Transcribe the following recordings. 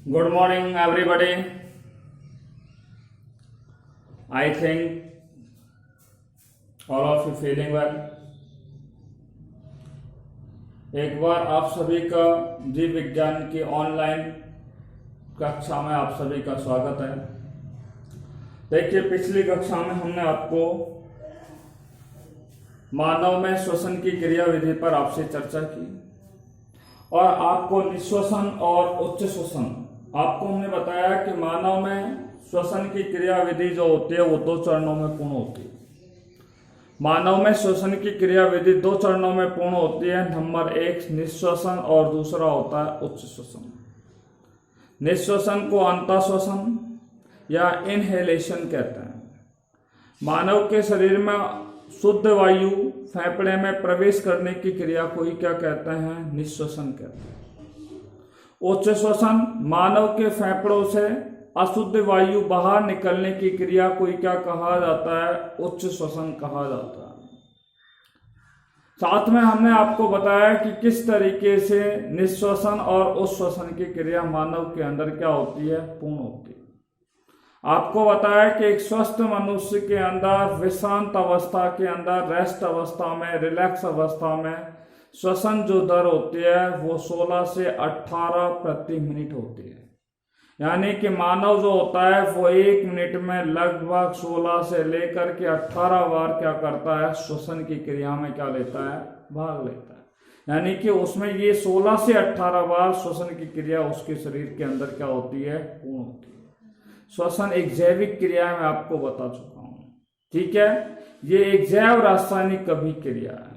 Good morning, everybody. I think all of you feeling well. एक बार आप सभी का जीव विज्ञान की ऑनलाइन कक्षा में आप सभी का स्वागत है। देखिए, पिछली कक्षा में हमने आपको मानव में श्वसन की क्रियाविधि पर आपसे चर्चा की और आपको निश्वसन और उच्च श्वसन आपको हमने बताया कि मानव में श्वसन की क्रियाविधि जो होती है वो 2 चरणों में पूर्ण होती है। मानव में श्वसन की क्रियाविधि 2 चरणों में पूर्ण होती है। नंबर 1 निश्वसन और दूसरा होता है उच्च श्वसन। निश्वसन को अंतःश्वसन या इनहेलेशन कहते हैं। मानव के शरीर में शुद्ध वायु फेफड़े में प्रवेश करने की क्रिया को ही क्या कहते हैं? निश्वसन कहते हैं। उच्च श्वसन मानव के फेफड़ों से अशुद्ध वायु बाहर निकलने की क्रिया को ही क्या कहा जाता है? उच्च श्वसन कहा जाता है। साथ में हमने आपको बताया कि किस तरीके से निश्वसन और उच्च श्वसन की क्रिया मानव के अंदर क्या होती है? पूर्ण होती है। आपको बताया कि एक स्वस्थ मनुष्य के अंदर विश्रांत अवस्था के अंदर रेस्ट अवस्था में रिलैक्स अवस्था में श्वसन जो दर होती है वो 16 से 18 प्रति मिनट होती है। यानी कि मानव जो होता है वो 1 मिनट में लगभग 16 से लेकर के 18 बार क्या करता है? श्वसन की क्रिया में क्या लेता है? भाग लेता है। यानी कि उसमें ये 16 से 18 बार श्वसन की क्रिया उसके शरीर के अंदर क्या होती है? पूर्ण होती है। श्वसन एक जैविक क्रिया मैं आपको बता चुका हूं, ठीक है। ये एक जैव रासायनिक अभिक्रिया है,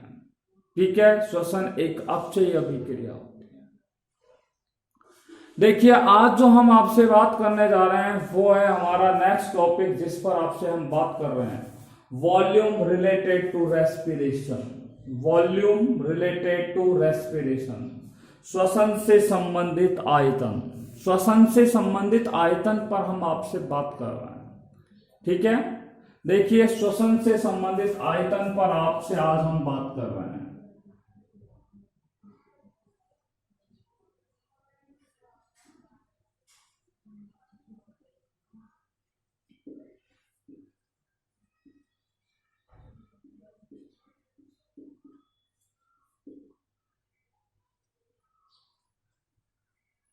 ठीक है। श्वसन एक अपचयी अभिक्रिया होती है। देखिए, आज जो हम आपसे बात करने जा रहे हैं वो है हमारा नेक्स्ट टॉपिक, जिस पर आपसे हम बात कर रहे हैं volume related to respiration. Volume related to respiration, श्वसन से संबंधित आयतन। श्वसन से संबंधित आयतन पर हम आपसे बात कर रहे हैं, ठीक है। देखिए, श्वसन से संबंधित आयतन पर आपसे आज हम बात कर रहे हैं।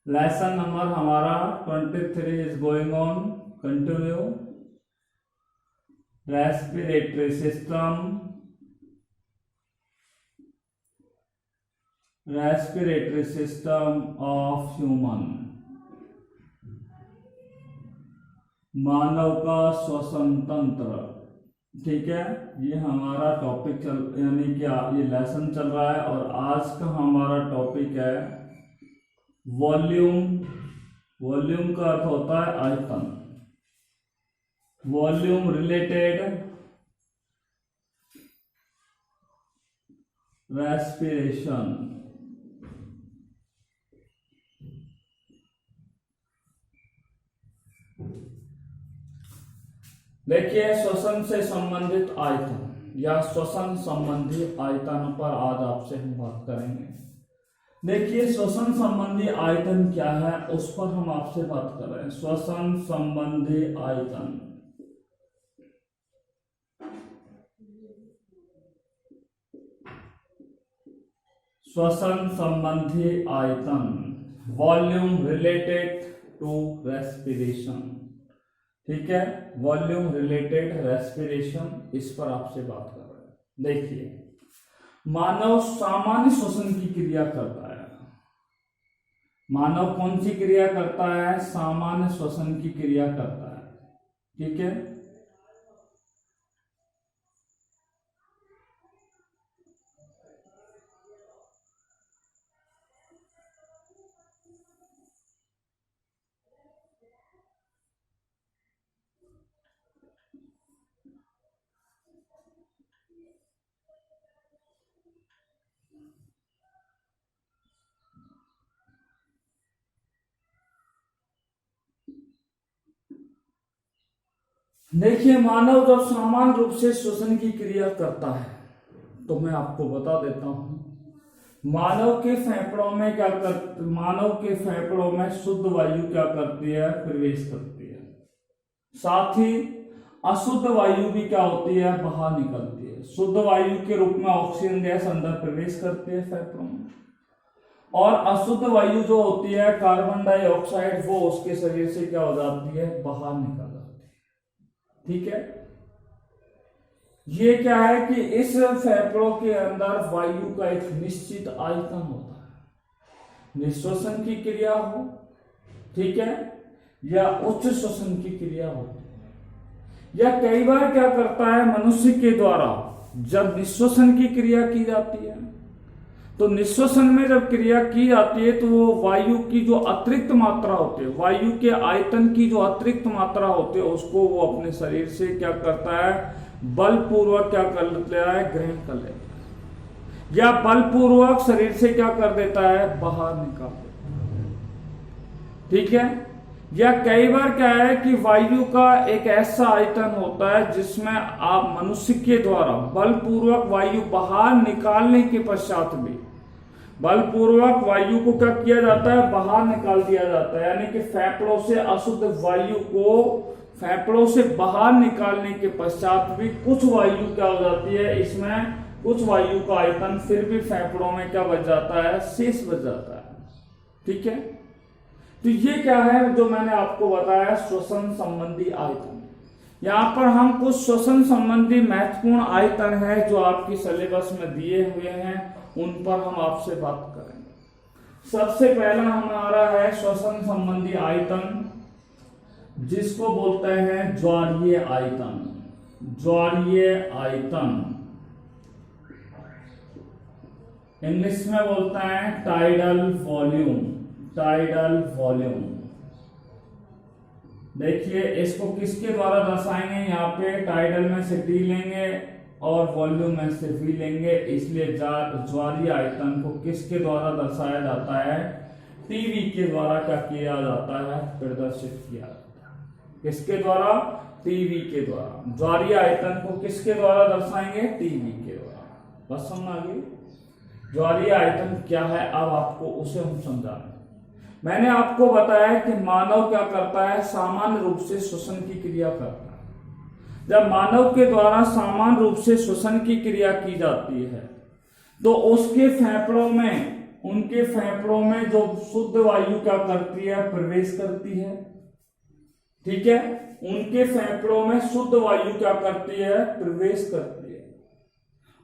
लेसन नंबर हमारा 23 is going on. Continue. Respiratory system, respiratory system of human. मानव का श्वसन तंत्र, ठीक है। ये हमारा टॉपिक यानी कि ये लेसन चल रहा है और आज का हमारा टॉपिक है वॉल्यूम। वॉल्यूम का अर्थ होता है आयतन। Volume related respiration. देखिए, श्वसन से संबंधित आयतन या श्वसन संबंधी आयतन पर आज आपसे हम बात करेंगे। देखिए, श्वसन संबंधी आयतन क्या है उस पर हम आपसे बात कर रहे हैं। श्वसन संबंधी आयतन, श्वसन संबंधी आयतन, वॉल्यूम रिलेटेड टू रेस्पिरेशन, ठीक है। वॉल्यूम रिलेटेड रेस्पिरेशन, इस पर आपसे बात कर रहे हैं। देखिए, मानव सामान्य श्वसन की क्रिया करता है। मानव कौन सी क्रिया करता है? सामान्य श्वसन की क्रिया करता है, ठीक है। देखिए, मानव जब सामान्य रूप से श्वसन की क्रिया करता है तो मैं आपको बता देता हूं मानव के फेफड़ों में शुद्ध वायु क्या करती है, प्रवेश करती है। साथ ही अशुद्ध वायु भी क्या होती है, बाहर निकलती है। शुद्ध वायु के रूप में ऑक्सीजन गैस अंदर प्रवेश करती है फेफड़ों में, और अशुद्ध वायु जो होती है कार्बन डाइऑक्साइड, वो उसके शरीर से क्या हो जाती है, बाहर निकल जाती है। ठीक है, ये क्या है कि इस फेफड़ों के अंदर वायु का एक निश्चित आयतन होता है। निश्वसन की क्रिया हो, ठीक है, या उच्च श्वसन की क्रिया हो, या कई बार क्या करता है मनुष्य के द्वारा जब निश्वसन की क्रिया की जाती है, तो निश्वसन में जब क्रिया की जाती है तो वो वायु की जो अतिरिक्त मात्रा होती है, वायु के आयतन की जो अतिरिक्त मात्रा होती है, उसको वो अपने शरीर से क्या करता है, बलपूर्वक क्या कर लेता है, ग्रहण कर लेता है, या बलपूर्वक शरीर से क्या कर देता है, बाहर निकाल देता है। ठीक है, या कई बार क्या है कि वायु का एक ऐसा आयतन होता है जिसमें आप मनुष्य के द्वारा बलपूर्वक वायु बाहर निकालने के पश्चात भी बलपूर्वक वायु को क्या किया जाता है, बाहर निकाल दिया जाता है। यानी कि फेफड़ों से अशुद्ध वायु को फेफड़ों से बाहर निकालने के पश्चात भी कुछ वायु क्या हो जाती है, इसमें कुछ वायु का आयतन फिर भी फेफड़ों में क्या बच जाता है, शेष बच जाता है। ठीक है, तो ये क्या है जो मैंने आपको बताया, श्वसन संबंधी आयतन। यहाँ पर हम कुछ श्वसन संबंधी महत्वपूर्ण आयतन है जो आपकी सिलेबस में दिए हुए हैं, उन पर हम आपसे बात करेंगे। सबसे पहला हमारा है श्वसन संबंधी आयतन, जिसको बोलते हैं ज्वारीय आयतन। ज्वारीय आयतन इंग्लिश में बोलते हैं टाइडल वॉल्यूम। टाइडल वॉल्यूम, देखिए इसको किसके द्वारा दर्शाएंगे, यहाँ पे टाइडल में से टी लेंगे और वॉल्यूम में से वी लेंगे, इसलिए ज्वारीय आयतन को किसके द्वारा दर्शाया जाता है, टीवी के द्वारा क्या किया जाता है, प्रदर्शित किया जाता है। किसके द्वारा, टीवी के द्वारा। ज्वारीय आयतन को किसके द्वारा दर्शाएंगे, टीवी के द्वारा। बस समझ आ गई, ज्वारीय आयतन क्या है, अब आपको उसे हम समझाएंगे। मैंने आपको बताया कि मानव क्या करता है, सामान्य रूप से श्वसन की क्रिया करता है। जब मानव के द्वारा सामान्य रूप से श्वसन की क्रिया की जाती है तो उसके फेफड़ों में, उनके फेफड़ों में जो शुद्ध वायु क्या करती है, प्रवेश करती है। ठीक है, उनके फेफड़ों में शुद्ध वायु क्या करती है, प्रवेश करती है।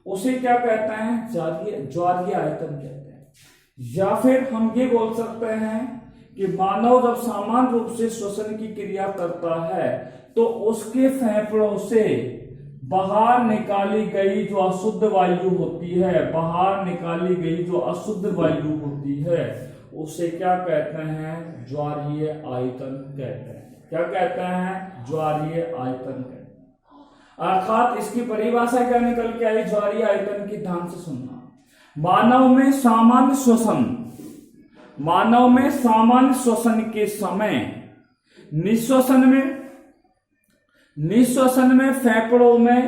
उसे क्या कहते हैं, ज्वारीय आयतन कहते हैं। या फिर हम ये बोल सकते हैं कि मानव जब सामान्य रूप से श्वसन की क्रिया करता है तो उसके फेफड़ों से बाहर निकाली गई जो अशुद्ध वायु होती है, बाहर निकाली गई जो अशुद्ध वायु होती है, उसे क्या कहते हैं, ज्वारीय आयतन कहते हैं। क्या कहते हैं, ज्वारीय आयतन कहते हैं। अर्थात इसकी परिभाषा क्या निकल के आई ज्वारीय आयतन की, ध्यान से सुनना। मानव में सामान्य श्वसन के समय निश्वसन में फेफड़ों में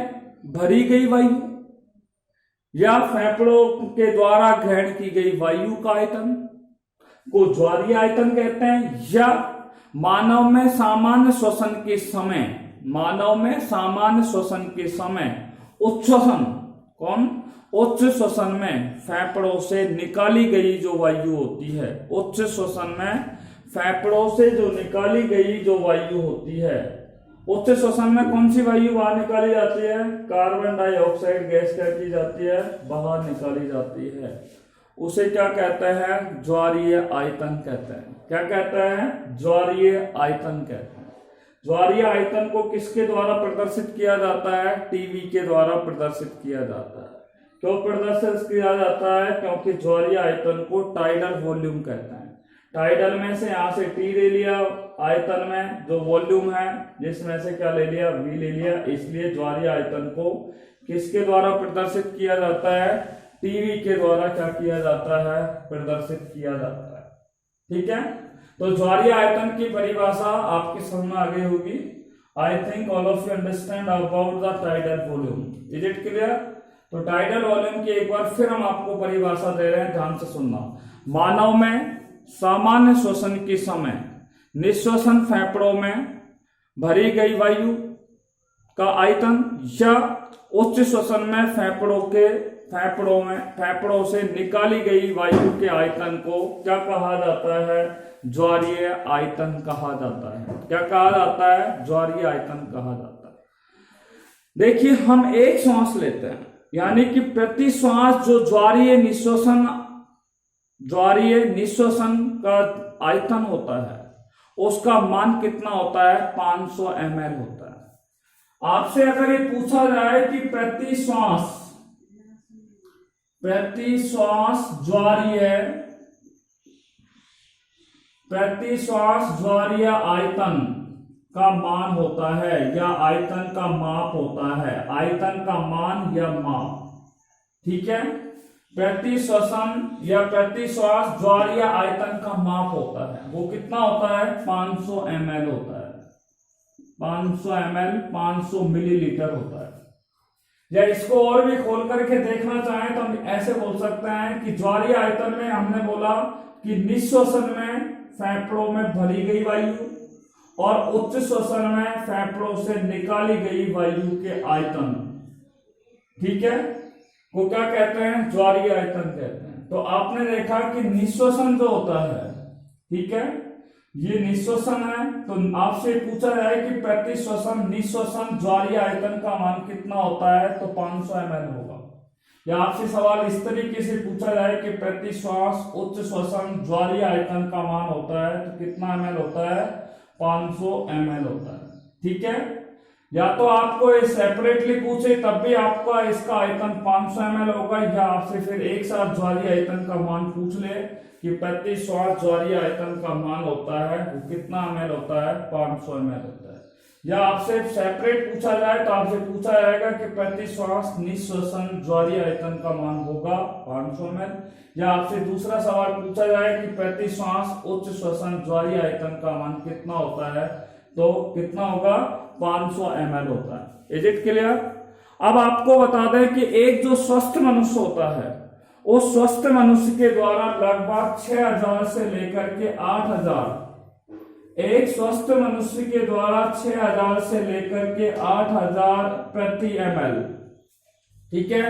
भरी गई वायु या फेफड़ों के द्वारा ग्रहण की गई वायु का आयतन को ज्वारीय आयतन कहते हैं। या मानव में सामान्य श्वसन के समय उच्च श्वसन में फेफड़ों से निकाली गई जो वायु होती है, उच्च श्वसन में फेफड़ों से जो निकाली गई जो वायु होती है, उच्च श्वसन में कौन सी वायु बाहर निकाली जाती है, कार्बन डाइऑक्साइड गैस क्या की जाती है, बाहर निकाली जाती है। उसे क्या कहते हैं, ज्वारीय आयतन कहते हैं। क्या कहते हैं, ज्वारीय आयतन कहते हैं। ज्वारीय आयतन को किसके द्वारा प्रदर्शित किया जाता है, टीवी के द्वारा प्रदर्शित किया जाता है। क्यों प्रदर्शित किया जाता है, क्योंकि ज्वारीय आयतन को टाइडल वॉल्यूम कहते हैं। टाइडल में से यहाँ से टी ले लिया, आयतन में जो वॉल्यूम है जिसमें से क्या ले लिया, वी ले लिया, इसलिए ज्वारीय आयतन को किसके द्वारा प्रदर्शित किया जाता है, टीवी के द्वारा क्या किया जाता है, प्रदर्शित किया जाता है। ठीक है, तो ज्वारीय आयतन की परिभाषा आपके समझ में आ गई होगी। I think all of you understand about the tidal volume. Is it clear? तो टाइडल वॉल्यूम की एक बार फिर हम आपको परिभाषा दे रहे हैं, ध्यान से सुनना। मानव में सामान्य श्वसन के समय निश्वसन फेफड़ों में भरी गई वायु का आयतन या उच्च श्वसन में फेफड़ों से निकाली गई वायु के आयतन को क्या कहा जाता है? ज्वारीय आयतन कहा जाता है। क्या कहा जाता है? ज्वारीय आयतन कहा जाता है। देखिए, हम एक श्वास लेते हैं, यानी कि प्रति श्वास जो ज्वारीय निश्वसन का आयतन होता है उसका मान कितना होता है? 500 ml होता है। आपसे अगर ये पूछा जाए कि प्रति श्वास ज्वारीय आयतन का मान होता है या आयतन का माप होता है, आयतन का मान या माप, ठीक है। प्रति श्वसन या प्रति श्वास ज्वारीय आयतन का माप होता है, वो कितना होता है? 500 ml होता है। 500 ml 500 मिलीलीटर होता है। या इसको और भी खोल करके देखना चाहें तो हम ऐसे बोल सकते हैं कि ज्वारीय आयतन में हमने बोला कि निश्वसन में फेफड़ों में भरी गई वायु और उच्च श्वसन में फेफड़ों से निकाली गई वायु के आयतन, ठीक है, वो क्या कहते हैं? ज्वारीय आयतन कहते हैं। तो आपने देखा कि निश्वसन जो होता है, ठीक है, ये निश्वसन है, तो आपसे पूछा जाए कि प्रति श्वसन निश्वसन ज्वारीय आयतन का मान कितना होता है, तो 500 ml होगा। या आपसे सवाल इस तरीके से पूछा जाए कि प्रति श्वास उच्च श्वसन ज्वारीय आयतन का मान होता है तो कितना ml होता है? 500 ml होता है, ठीक है। या तो आपको ये सेपरेटली पूछे तब भी आपका इसका आयतन 500 ml होगा, या आपसे फिर एक साथ ज्वारीय आयतन का मान पूछ ले कि प्रति श्वास ज्वारीय आयतन का मान होता है वो कितना ml होता है? 500 ml होता है। या आपसे सेपरेट पूछा जाए तो आपसे पूछा जाएगा कि प्रति श्वास निश्वसन ज्वारीय आयतन का मान होगा 500 ml। या आपसे दूसरा सवाल पूछा जाए कि प्रति श्वास उच्च श्वसन ज्वारीय आयतन का मान कितना होता है, तो कितना होगा? 500 ml होता है। Is it clear? अब आपको बता दें कि एक जो स्वस्थ मनुष्य होता है उस स्वस्थ मनुष्य के द्वारा लगभग 6000 से लेकर के 8000, एक स्वस्थ मनुष्य के द्वारा 6000 से लेकर के 8000 प्रति ml, ठीक है,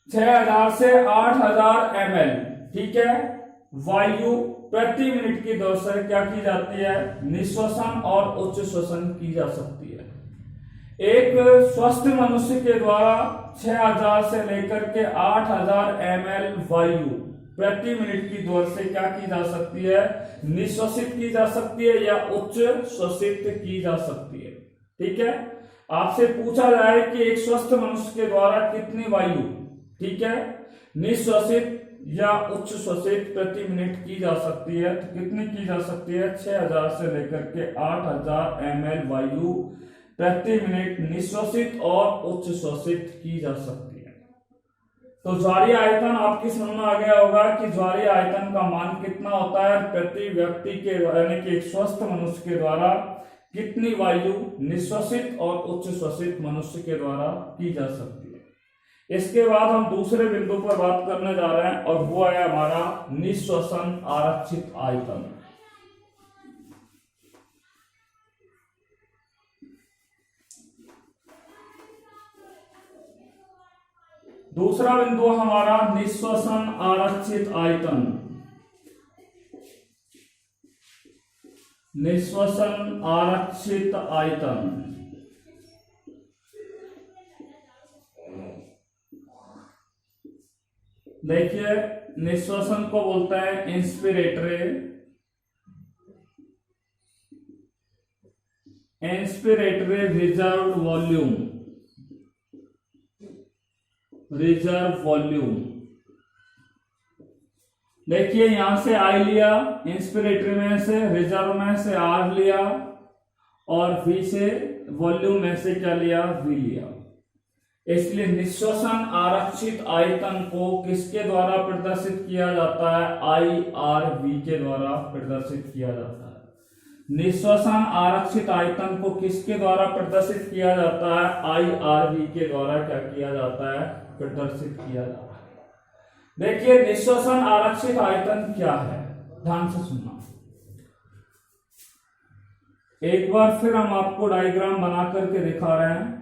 6000 से 8000 ml, ठीक है, वायु प्रति मिनट की दर से क्या की जाती है? निश्वसन और उच्च श्वसन की जा सकती है। एक स्वस्थ मनुष्य के द्वारा 6000 से लेकर के 8000 ml वायु प्रति मिनट की दर से क्या की जा सकती है? निश्वसित की जा सकती है या उच्च श्वसित की जा सकती है, ठीक है। आपसे पूछा जाए कि एक स्वस्थ मनुष्य के द्वारा कितनी वायु, ठीक है, निश्वसित या उच्च श्वसित प्रति मिनट की जा सकती है, तो कितनी की जा सकती है? 6000 से लेकर के 8000 ml वायु प्रति मिनट निश्वसित और उच्च श्वसित की जा सकती है। तो ज्वारीय आयतन आपकी समझ में आ गया होगा कि ज्वारीय आयतन का मान कितना होता है प्रति व्यक्ति के, यानी कि एक स्वस्थ मनुष्य के द्वारा कितनी वायु निश्वसित और उच्च श्वसित मनुष्य के द्वारा की जा सकती है। इसके बाद हम दूसरे बिंदु पर बात करने जा रहे हैं और वो है हमारा निश्वसन आरक्षित आयतन। दूसरा बिंदु हमारा निश्वसन आरक्षित आयतन। निश्वसन आरक्षित आयतन, देखिए निश्वसन को बोलते हैं इंस्पिरेटरी रिजर्व वॉल्यूम, देखिए यहां से आई लिया, इंस्पिरेटरी में से, रिजर्व में से आर लिया और वी से वॉल्यूम में से क्या लिया? वी लिया। इसलिए निश्वसन आरक्षित आयतन को किसके द्वारा प्रदर्शित किया जाता है? IRV के द्वारा प्रदर्शित किया जाता है। निश्वसन आरक्षित आयतन को किसके द्वारा प्रदर्शित किया जाता है? IRV के द्वारा क्या किया जाता है? प्रदर्शित किया जा रहा है। देखिए निश्वसन आरक्षित आयतन क्या है, ध्यान से सुनना। एक बार फिर हम आपको डायग्राम बना करके दिखा रहे हैं।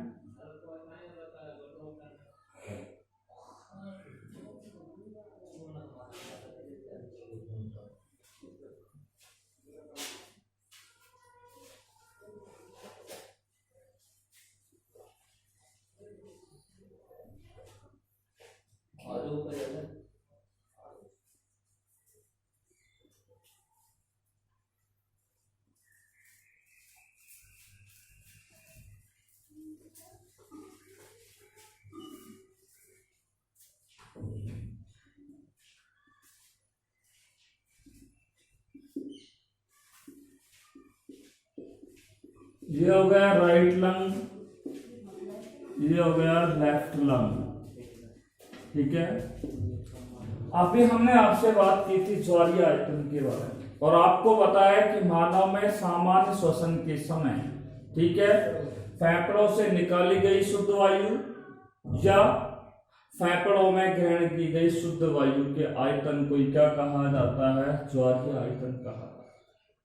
ये हो गया राइट लंग, ये हो गया लेफ्ट लंग, ठीक है। अभी हमने आपसे बात की थी ज्वारीय आयतन के बारे में और आपको बताया कि मानव में सामान्य श्वसन के समय, ठीक है, फेफड़ों से निकाली गई शुद्ध वायु या फेफड़ों में ग्रहण की गई शुद्ध वायु के आयतन को क्या कहा जाता है, ज्वारीय आयतन कहा जाता है,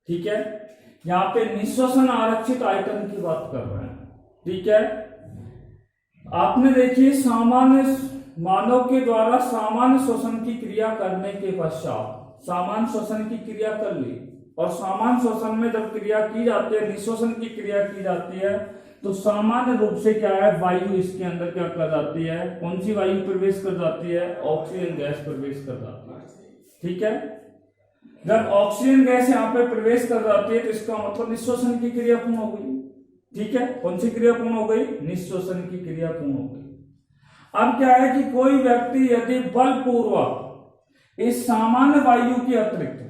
ठीक है। यहाँ पे निश्वसन आरक्षित आयतन की बात कर रहे हैं, ठीक है। आपने देखिए सामान्य मानव के द्वारा सामान्य श्वसन की क्रिया करने के पश्चात सामान्य श्वसन की क्रिया कर ली और सामान्य श्वसन में जब क्रिया की जाती है, निश्वसन की क्रिया की जाती है, तो सामान्य रूप से क्या है, वायु इसके अंदर क्या कर जाती है, कौन सी वायु प्रवेश कर जाती है, ऑक्सीजन गैस प्रवेश कर जाती है, ठीक है। जब ऑक्सीजन गैस यहाँ पे प्रवेश कर जाती है तो इसका मतलब निश्वसन की क्रिया पूर्ण हो गई, ठीक है। कौन सी क्रिया पूर्ण हो गई, निश्वसन की क्रिया पूर्ण हो गई। अब क्या है कि कोई व्यक्ति यदि बलपूर्वक इस सामान्य वायु के अतिरिक्त,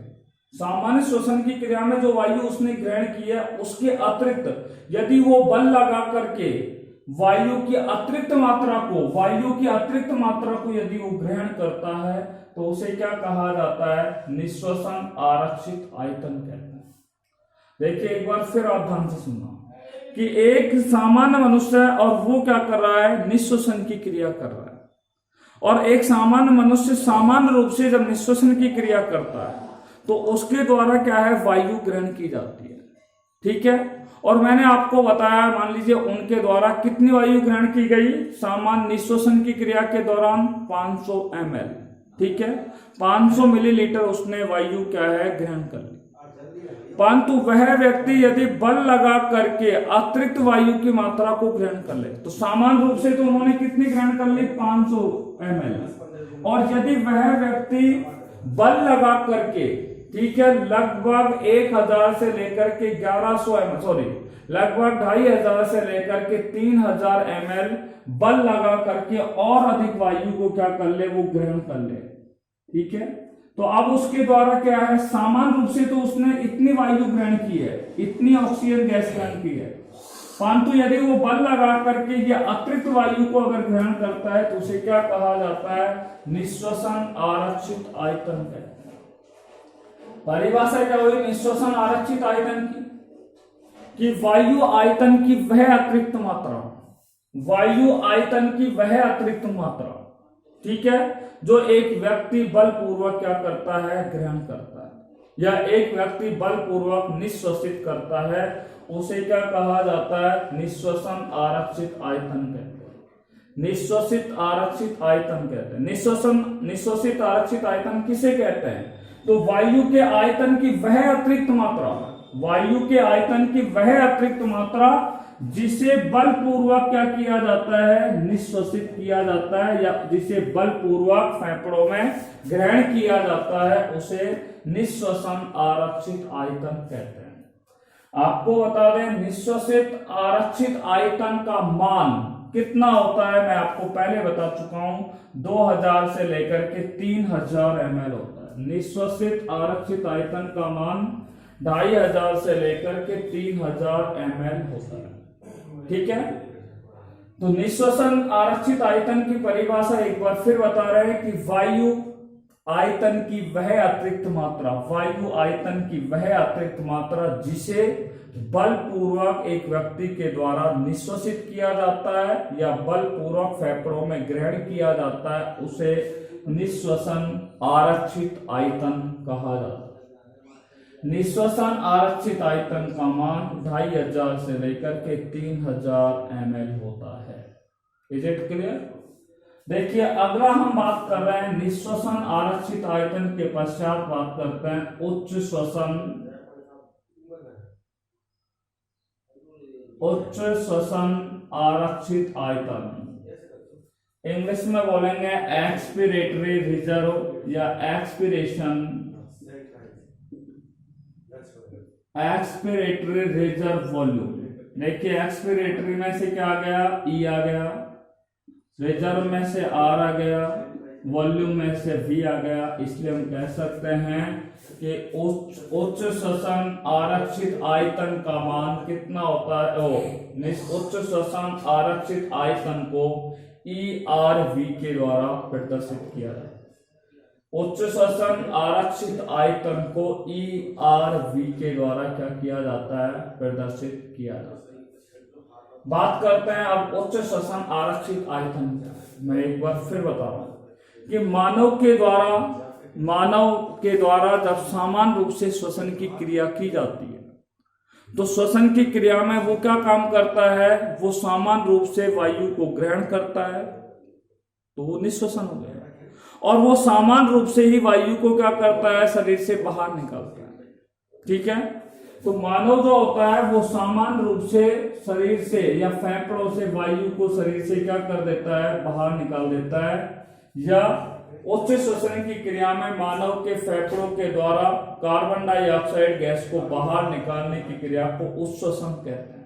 सामान्य श्वसन की क्रिया में जो वायु उसने ग्रहण की है उसके अतिरिक्त यदि वो बल लगा करके वायु की अतिरिक्त मात्रा को यदि वो ग्रहण करता है तो उसे क्या कहा जाता है, निश्वसन आरक्षित आयतन कहते हैं। देखिए एक बार फिर आप ध्यान से सुनना कि एक सामान्य मनुष्य है और वो क्या कर रहा है, निश्वसन की क्रिया कर रहा है, और एक सामान्य मनुष्य सामान्य रूप से जब निश्वसन की क्रिया करता है तो उसके द्वारा क्या है, वायु ग्रहण की जाती है, ठीक है। और मैंने आपको बताया, मान लीजिए उनके द्वारा कितनी वायु ग्रहण की गई, सामान्य निश्वसन की क्रिया के दौरान 500 ml, ठीक है, 500 मिलीलीटर उसने वायु क्या है, ग्रहण कर ली। परंतु वह व्यक्ति यदि बल लगा करके अतिरिक्त वायु की मात्रा को ग्रहण कर ले तो सामान्य रूप से तो उन्होंने कितनी ग्रहण कर ली, 500 ml, और यदि वह व्यक्ति बल लगा करके, ठीक है, लगभग 1000 से लेकर के 1100 ml, सॉरी लगभग 2500 से लेकर के 3000 ml बल लगा करके और अधिक वायु को क्या कर ले, वो ग्रहण कर ले, ठीक है। तो अब उसके द्वारा क्या है, सामान्य रूप से तो उसने इतनी वायु ग्रहण की है, इतनी ऑक्सीजन गैस ग्रहण की है, परंतु यदि वो बल लगा करके ये अतिरिक्त वायु को अगर ग्रहण करता है तो उसे क्या कहा जाता है, निश्वसन आरक्षित आयतन कहते हैं। परिभाषा क्या हुई निश्वसन आरक्षित आयतन की, कि वायु आयतन की वह अतिरिक्त मात्रा, वायु आयतन की वह अतिरिक्त मात्रा, ठीक है, जो एक व्यक्ति बलपूर्वक क्या करता है, ग्रहण करता है, या एक व्यक्ति बलपूर्वक निश्वसित करता है, उसे क्या कहा जाता है, निश्वसन आरक्षित आयतन कहते हैं। निश्वसित आरक्षित आयतन कहते हैं। निश्वसित आरक्षित आयतन किसे कहते हैं, तो वायु के आयतन की वह अतिरिक्त मात्रा, वायु के आयतन की वह अतिरिक्त मात्रा जिसे बलपूर्वक क्या किया जाता है, निश्वसित किया जाता है, या जिसे बलपूर्वक फेफड़ों में ग्रहण किया जाता है, उसे निश्वसन आरक्षित आयतन कहते हैं। आपको बता दें निश्वसित आरक्षित आयतन का मान कितना होता है, मैं आपको पहले बता चुका हूं, 2000 से लेकर के 3000 ml होता है। निश्वसित आरक्षित आयतन का मान 2500 से लेकर के 3000 ml होता है, ठीक है। तो निश्वसन आरक्षित आयतन की परिभाषा एक बार फिर बता रहे हैं कि वायु आयतन की वह अतिरिक्त मात्रा, वायु आयतन की वह अतिरिक्त मात्रा जिसे बलपूर्वक एक व्यक्ति के द्वारा निश्वसित किया जाता है या बलपूर्वक फेफड़ों में ग्रहण किया जाता है, उसे निश्वसन आरक्षित आयतन कहा जाता है। निश्वसन आरक्षित आयतन का मान 2500 से लेकर के 3000 ml होता है। Is it clear? देखिए, अगला हम बात कर रहे हैं निश्वसन आरक्षित आयतन के पश्चात बात करते हैं उच्च श्वसन आरक्षित आयतन। इंग्लिश में बोलेंगे एक्सपिरेटरी रिजर्व या एक्सपिरेटरी रिजर्व वॉल्यूम। देखिए, एक्सपिरेटरी में से क्या आ गया? ई आ गया, रिजर्व में से आर आ गया, वॉल्यूम में से वी आ गया। इसलिए हम कह सकते हैं कि उच्च श्वसन आरक्षित आयतन का मान कितना होता है? उच्च श्वसन आरक्षित आयतन को ERV के द्वारा प्रदर्शित किया जाता है। उच्च श्वसन आरक्षित आयतन को ERV के द्वारा क्या किया जाता है? प्रदर्शित किया जाता है। बात करते हैं अब उच्च श्वसन आरक्षित आयतन की। मैं एक बार फिर बता रहा हूं कि मानव के द्वारा जब समान रूप से श्वसन की क्रिया की जाती है तो श्वसन की क्रिया में वो क्या काम करता है? वो समान रूप से वायु को ग्रहण करता है तो वो निश्वसन हो गया, और वो समान रूप से ही वायु को क्या करता है? शरीर से बाहर निकालता है। ठीक है, तो मानव जो होता है वो समान रूप से शरीर से या फेफड़ों से वायु को शरीर से क्या कर देता है? बाहर निकाल देता है। या उच्च श्वसन की क्रिया में मानव के फेफड़ों के द्वारा कार्बन डाइऑक्साइड गैस को बाहर निकालने की क्रिया को उच्चश्वसन कहते हैं।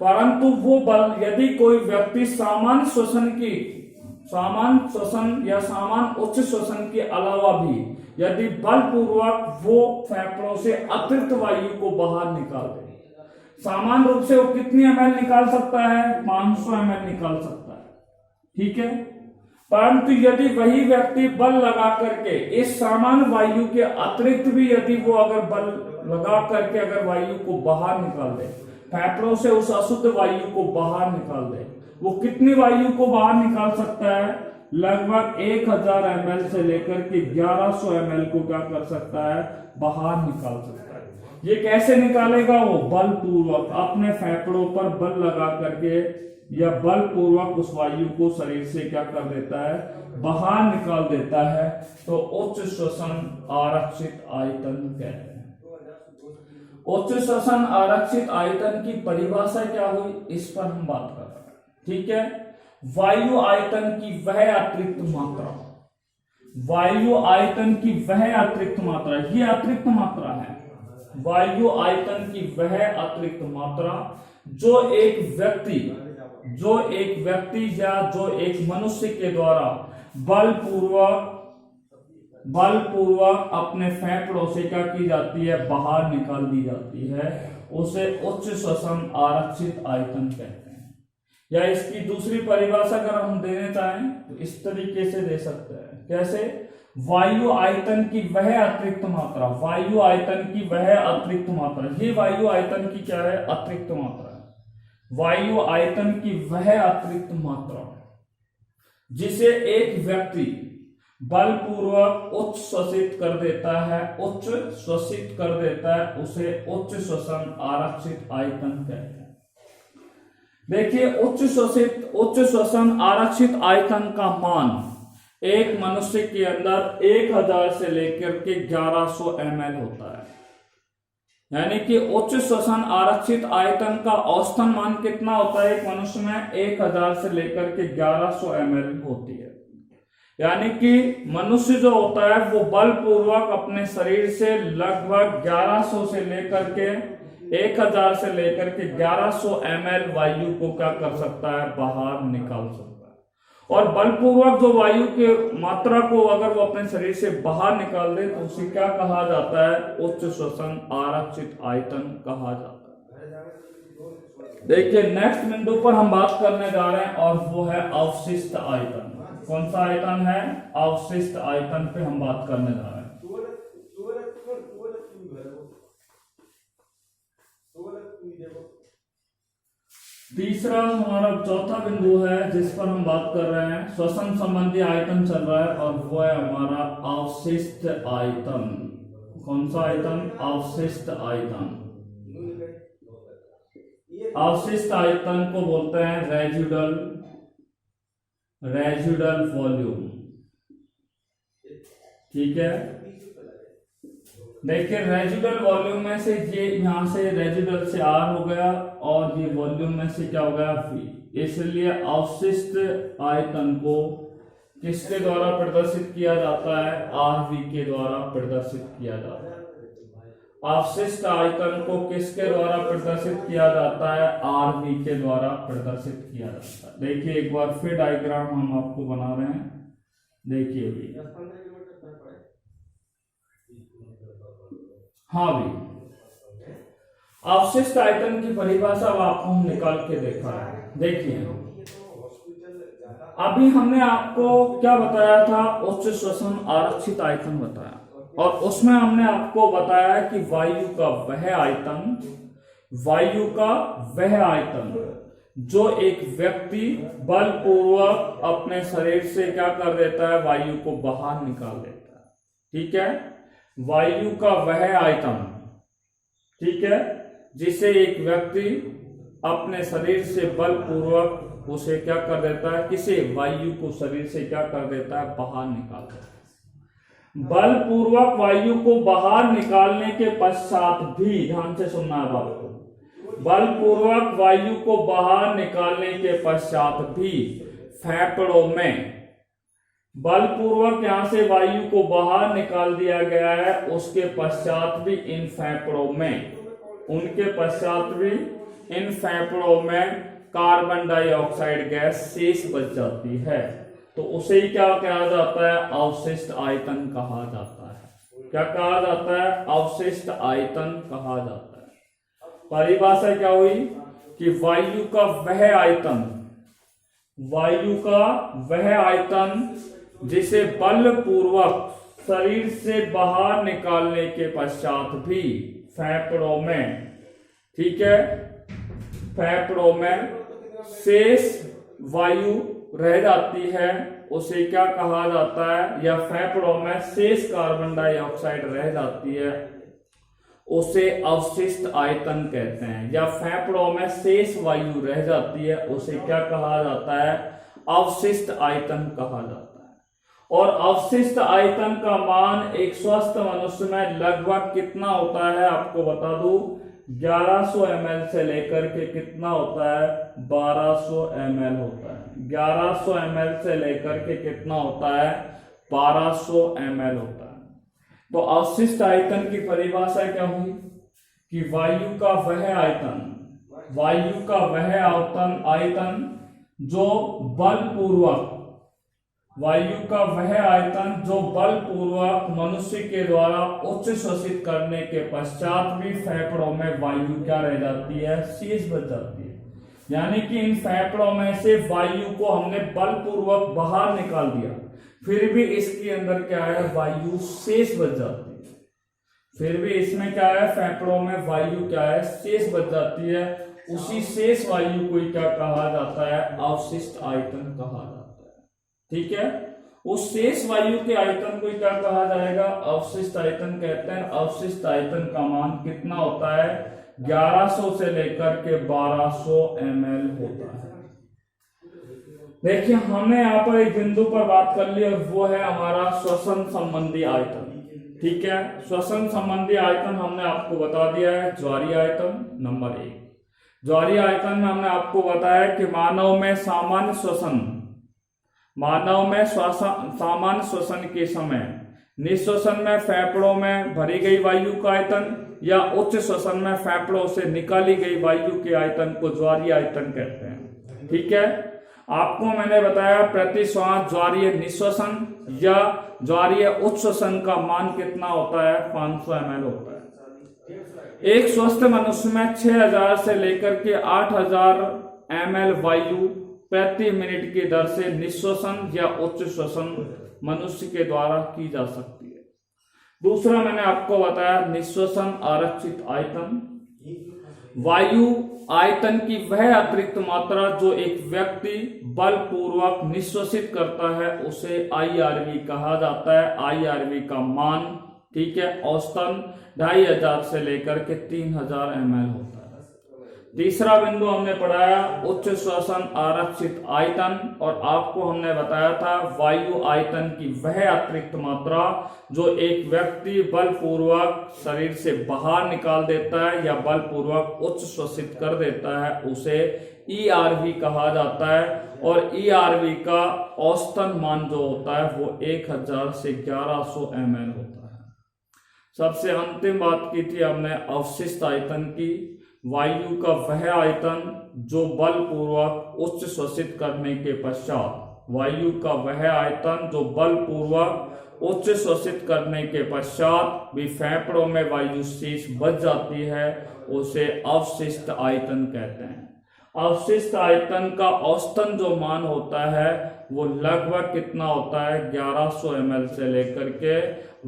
परंतु वो बल, यदि कोई व्यक्ति सामान्य श्वसन या सामान्य उच्च श्वसन के अलावा भी यदि बलपूर्वक वो फेफड़ों से अतिरिक्त वायु को बाहर निकाल दे, सामान्य रूप से वो कितनी ml निकाल सकता है? 500 ml निकाल सकता है। ठीक है, परंतु यदि वही व्यक्ति बल लगा करके इस सामान्य वायु के अतिरिक्त भी यदि वो अगर बल लगा करके अगर वायु को बाहर निकाल दे, फेफड़ों से उस अशुद्ध वायु को बाहर निकाल दे, वो कितनी वायु को बाहर निकाल सकता है? लगभग 1000 ml से लेकर के 1100 ml को क्या कर सकता है? बाहर निकाल सकता है। ये कैसे निकालेगा? वो बलपूर्वक अपने फेफड़ों पर बल लगा करके या बलपूर्वक उस वायु को शरीर से क्या कर देता है? बाहर निकाल देता है। तो उच्च श्वसन आरक्षित आयतन कहते हैं। उच्च श्वसन आरक्षित आयतन की परिभाषा क्या हुई, इस पर हम बात कर रहे हैं। ठीक है, वायु आयतन की वह अतिरिक्त मात्रा, वायु आयतन की वह अतिरिक्त मात्रा, ये अतिरिक्त मात्रा है। वायु आयतन की वह अतिरिक्त मात्रा जो एक व्यक्ति या जो एक मनुष्य के द्वारा बलपूर्वक अपने फेफड़ों से क्या की जाती है? बाहर निकाल दी जाती है, उसे उच्च श्वसन आरक्षित आयतन कहते हैं। या इसकी दूसरी परिभाषा अगर हम देने चाहें तो इस तरीके से दे सकते हैं। कैसे? वायु आयतन की वह अतिरिक्त मात्रा, वायु आयतन की वह अतिरिक्त मात्रा, ये वायु आयतन की क्या है? अतिरिक्त मात्रा है। वायु आयतन की वह अतिरिक्त मात्रा जिसे एक व्यक्ति बलपूर्वक उच्च श्वसित कर देता है, उसे उच्च श्वसन आरक्षित आयतन कहते हैं। देखिए, उच्च श्वसन आरक्षित आयतन का मान एक मनुष्य के अंदर 1000 से लेकर के 1100 ml होता है। यानी कि उच्च श्वसन आरक्षित आयतन का औसतन मान कितना होता है? एक मनुष्य में 1000 से लेकर के 1100 ml होती है। यानी कि मनुष्य जो होता है वो बलपूर्वक अपने शरीर से लगभग 1100 से लेकर के 1000 से लेकर के 1100 ml वायु को क्या कर सकता है? बाहर निकाल सकता है। और बलपूर्वक जो वायु के मात्रा को अगर वो अपने शरीर से बाहर निकाल दे तो उसे क्या कहा जाता है? उच्च श्वसन आरक्षित आयतन कहा जाता है। देखिए, नेक्स्ट बिंदु पर हम बात करने जा रहे हैं और वो है अवशिष्ट आयतन। कौन सा आयतन है? अवशिष्ट आयतन पे हम बात करने जा रहे हैं। तीसरा हमारा चौथा बिंदु है जिस पर हम बात कर रहे हैं, श्वसन संबंधी आयतन चल रहा है और वो है हमारा अवशिष्ट आयतन। कौन सा आयतन? अवशिष्ट आयतन। अवशिष्ट आयतन को बोलते हैं रेजिडुअल वॉल्यूम। ठीक है, देखिए रेजिडुअल वॉल्यूम में से ये यहां से रेजिडुअल से आर हो गया और ये वॉल्यूम में से क्या हो गया? वी। इसलिए अवशिष्ट आयतन को किसके द्वारा प्रदर्शित किया जाता है? आर वी के द्वारा प्रदर्शित किया जाता है। अवशिष्ट आयतन को किसके द्वारा प्रदर्शित किया जाता है? आर वी के द्वारा प्रदर्शित किया जाता है। देखिए एक बार फिर डायग्राम हम आपको बना रहे हैं, देखिए भी। हाँ भी, अवशिष्ट आयतन की परिभाषा अब आपको हम निकाल के देखा है। देखिए अभी हमने आपको क्या बताया था? उच्च श्वसन आरक्षित आयतन बताया, और उसमें हमने आपको बताया कि वायु का वह आयतन जो एक व्यक्ति बलपूर्वक अपने शरीर से क्या कर देता है? वायु को बाहर निकाल देता है। ठीक है, वायु का वह आयतन, ठीक है, जिसे एक व्यक्ति अपने शरीर से बलपूर्वक उसे क्या कर देता है? किसी वायु को शरीर से क्या कर देता है? बाहर निकाल देता है। बलपूर्वक वायु को बाहर निकालने के पश्चात भी, ध्यान से सुनना है आपको, बलपूर्वक वायु को बाहर निकालने के पश्चात भी फेफड़ों में, बलपूर्वक यहां से वायु को बाहर निकाल दिया गया है, उसके पश्चात भी इन फेफड़ों में, उनके पश्चात भी इन फेफड़ों में कार्बन डाइऑक्साइड गैस शेष बच जाती है, तो उसे ही क्या कहा जाता है? अवशिष्ट आयतन कहा जाता है। क्या कहा जाता है? अवशिष्ट आयतन कहा जाता है। परिभाषा क्या हुई कि वायु का वह आयतन जिसे बलपूर्वक शरीर से बाहर निकालने के पश्चात भी फेफड़ों में, ठीक है, फेफड़ों में शेष वायु रह जाती है, उसे क्या कहा जाता है? या फेफड़ों में शेष कार्बन डाइऑक्साइड रह जाती है, उसे अवशिष्ट आयतन कहते हैं। या फेफड़ों में शेष वायु रह जाती है, उसे क्या कहा जाता है? अवशिष्ट आयतन कहा जाता है। और अवशिष्ट आयतन का मान एक स्वस्थ मनुष्य में लगभग कितना होता है? आपको बता दूं, 1100 ml से लेकर के कितना होता है? 1200 ml होता है। 1100 ml से लेकर के कितना होता है? 1200 ml होता है। तो अवशिष्ट आयतन की परिभाषा क्या हुई कि वायु का वह आयतन जो बलपूर्वक मनुष्य के द्वारा उच्च श्वसित करने के पश्चात भी फेफड़ों में वायु क्या रह जाती है? शेष बच जाती है। यानी कि इन फेफड़ों में से वायु को हमने बलपूर्वक बाहर निकाल दिया, फिर भी इसके अंदर क्या है? वायु शेष बच जाती है। फिर भी इसमें क्या है? फेफड़ों में वायु क्या है? शेष बच जाती है। उसी शेष वायु को क्या कहा जाता है? अवशिष्ट आयतन कहा जाता है। ठीक है, उस शेष वायु के आयतन को क्या कहा जाएगा? अवशिष्ट आयतन कहते हैं। अवशिष्ट आयतन का मान कितना होता है? 1100 से लेकर के 1200 ml होता है। देखिए हमने यहाँ पर एक बिंदु पर बात कर ली और वो है हमारा श्वसन संबंधी आयतन। ठीक है, श्वसन संबंधी आयतन हमने आपको बता दिया है। ज्वारीय आयतन नंबर 1। ज्वारीय आयतन में हमने आपको बताया कि मानव में सामान्य श्वसन के समय निःश्वसन में फेफड़ों में भरी गई वायु का आयतन या उच्च श्वसन में फेफड़ों से निकाली गई वायु के आयतन को ज्वारीय आयतन कहते हैं। ठीक है, आपको मैंने बताया प्रति श्वास ज्वारीय निःश्वसन या ज्वारीय उच्च श्वसन का मान कितना होता है? 500 ml होता है। एक स्वस्थ मनुष्य में 6000 से लेकर के 8000 ml वायु प्रति मिनट की दर से निश्वसन या उच्च श्वसन मनुष्य के द्वारा की जा सकती है। दूसरा मैंने आपको बताया निश्वसन आरक्षित आयतन। वायु आयतन की वह अतिरिक्त मात्रा जो एक व्यक्ति बलपूर्वक निश्वसित करता है उसे IRV कहा जाता है। IRV का मान, ठीक है, औसतन 2500 से लेकर के 3000 ml होता है। तीसरा बिंदु हमने पढ़ाया उच्च श्वसन आरक्षित आयतन, और आपको हमने बताया था वायु आयतन की वह अतिरिक्त मात्रा जो एक व्यक्ति बलपूर्वक शरीर से बाहर निकाल देता है या बलपूर्वक उच्च श्वसित कर देता है उसे ERV कहा जाता है। और ERV का औसतन मान जो होता है वो 1000 से 1100 ml होता है। सबसे अंतिम बात की थी हमने अवशिष्ट आयतन की। वायु का वह आयतन जो बलपूर्वक उच्च श्वसित करने के पश्चात, वायु का वह आयतन जो बलपूर्वक उच्च श्वसित करने के पश्चात भी फेफड़ों में वायु शेष बच जाती है उसे अवशिष्ट आयतन कहते हैं। अवशिष्ट आयतन का औसतन जो मान होता है वो लगभग कितना होता है, 1100 ml से लेकर के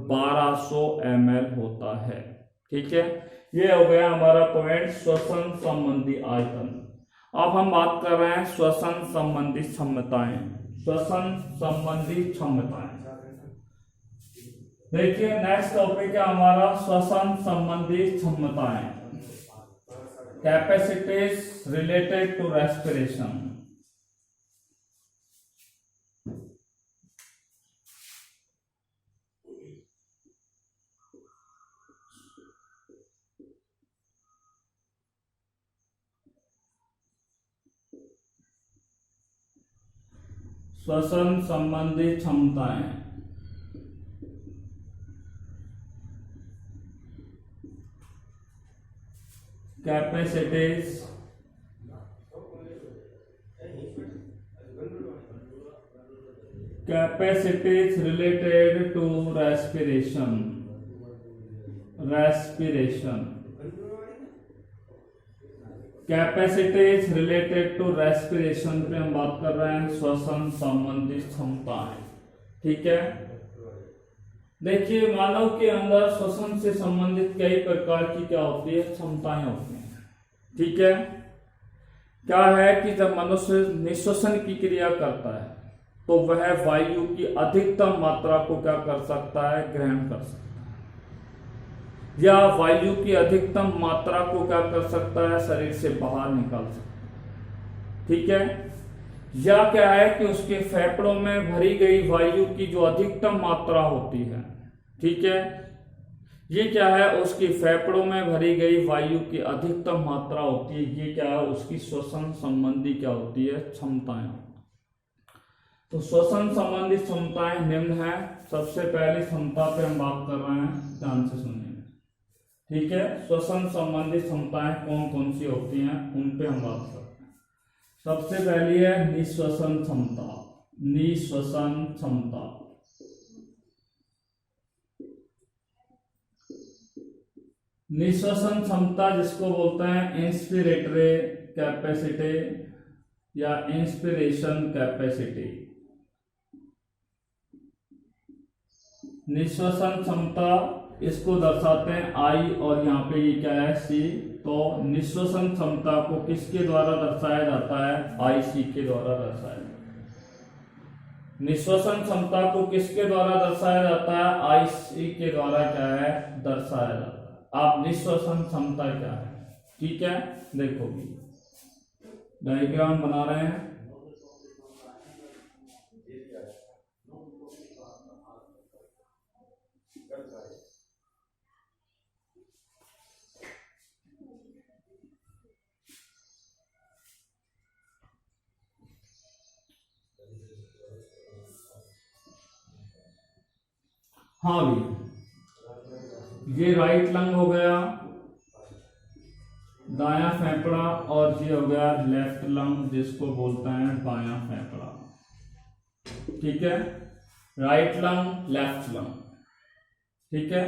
1200 ml होता है। ठीक है, ये हो गया हमारा पॉइंट श्वसन संबंधी आयतन। अब हम बात कर रहे हैं श्वसन संबंधी क्षमताएं। श्वसन संबंधी क्षमताएं, देखिए नेक्स्ट टॉपिक है हमारा श्वसन संबंधी क्षमताएं, कैपेसिटीज रिलेटेड टू रेस्पिरेशन। श्वसन संबंधी क्षमताएं, capacities related to respiration. Capacities related to respiration पे हम बात कर रहे हैं श्वसन संबंधी क्षमताएं। ठीक है, देखिए मानव के अंदर श्वसन से संबंधित कई प्रकार की क्या होती है, क्षमताएं होती हैं। ठीक है, क्या है कि जब मनुष्य निश्वसन की क्रिया करता है तो वह वायु की अधिकतम मात्रा को क्या कर सकता है, ग्रहण कर सकता है, या वायु की अधिकतम मात्रा को क्या कर सकता है, शरीर से बाहर निकाल सकता है। ठीक है, या क्या है कि उसके फेफड़ों में भरी गई वायु की जो अधिकतम मात्रा होती है, ठीक है, ये क्या है, उसकी फेफड़ों में भरी गई वायु की अधिकतम मात्रा होती है। ये क्या है, उसकी श्वसन संबंधी क्या होती है, क्षमताएं। तो श्वसन संबंधी क्षमताएं निम्न है। सबसे पहली क्षमता पे हम बात कर रहे हैं, ध्यान से सुनिए। ठीक है, श्वसन संबंधी क्षमताएं कौन कौन सी होती हैं उन पे हम बात करते हैं। सबसे पहली है निश्वसन क्षमता। निश्वसन क्षमता, निश्वसन क्षमता जिसको बोलते हैं इंस्पिरेटरी कैपेसिटी या इंस्पिरेशन कैपेसिटी। निश्वसन क्षमता इसको दर्शाते हैं I, और यहाँ पे ये क्या है, C। तो निश्वसन क्षमता को किसके द्वारा दर्शाया जाता है, IC के द्वारा दर्शाया जाता है। निश्वसन क्षमता को किसके द्वारा दर्शाया जाता है, IC के द्वारा क्या है, दर्शाया जाता है। आप निश्वसन क्षमता क्या है, ठीक है, देखो डायग्राम बना रहे हैं। हाँ भी, ये राइट लंग हो गया, दायां फेफड़ा, और ये हो गया लेफ्ट लंग जिसको बोलते हैं बायां फेफड़ा। ठीक है, राइट लंग, लेफ्ट लंग। ठीक है,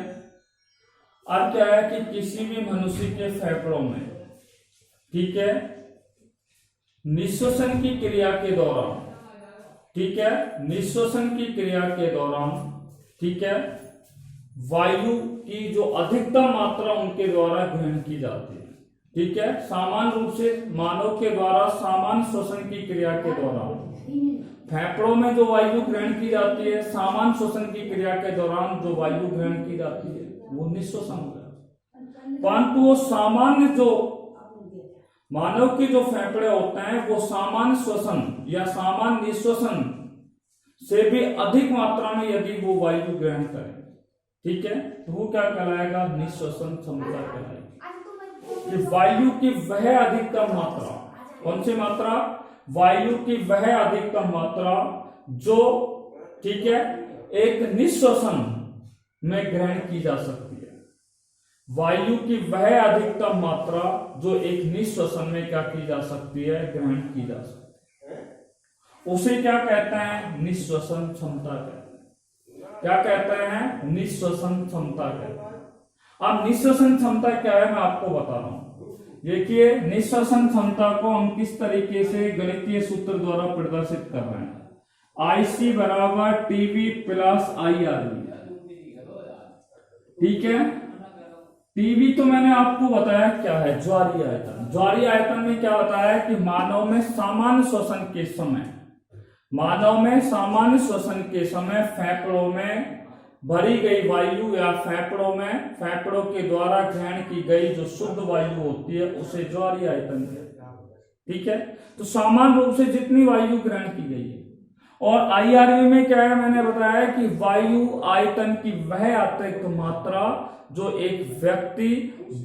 अब क्या है कि किसी भी मनुष्य के फेफड़ों में, ठीक है, निश्वसन की क्रिया के दौरान, ठीक है, निश्वसन की क्रिया के दौरान, ठीक है, वायु की जो अधिकतम मात्रा उनके द्वारा ग्रहण की जाती है, ठीक है। सामान्य रूप से मानव के द्वारा सामान्य श्वसन की क्रिया के दौरान फेफड़ों में जो वायु ग्रहण की जाती है, सामान्य श्वसन की क्रिया के दौरान जो वायु ग्रहण की जाती है वो निश्वसन होता है। परंतु वो सामान्य जो मानव के जो फेफड़े होते हैं वो सामान्य श्वसन या सामान्य निश्वसन से भी अधिक मात्रा में यदि वो वायु ग्रहण करें, ठीक है, तो वो क्या कहलाएगा, निश्वसन क्षमता कहलाएगी। कि वायु की वह अधिकतम मात्रा, कौन सी मात्रा, वायु की वह अधिकतम मात्रा जो, ठीक है, एक निश्वसन में ग्रहण की जा सकती है। वायु की वह अधिकतम मात्रा जो एक निश्वसन में क्या की जा सकती है, ग्रहण की जा सकती है, उसे क्या कहते हैं, निश्वसन क्षमता कहते हैं। क्या कहते हैं, निश्वसन क्षमता कहते हैं। अब निश्वसन क्षमता क्या है मैं आपको बता रहा हूं। देखिए, निश्वसन क्षमता को हम किस तरीके से गणितीय सूत्र द्वारा प्रदर्शित कर रहे हैं। IC बराबर टीवी प्लस IRV, ठीक है। टीवी तो मैंने आपको बताया क्या है, ज्वारीय आयतन। ज्वारीय आयतन में क्या बताया कि मानव में सामान्य श्वसन के समय, मानव में सामान्य श्वसन के समय फेफड़ों में भरी गई वायु या फेफड़ों में, फेफड़ों के द्वारा ग्रहण की गई जो शुद्ध वायु होती है उसे ज्वारीय आयतन कहते हैं, ठीक है। तो सामान्य रूप से जितनी वायु ग्रहण की गई है। और IRV में क्या है, मैंने बताया कि वायु आयतन की वह अतिरिक्त मात्रा जो एक व्यक्ति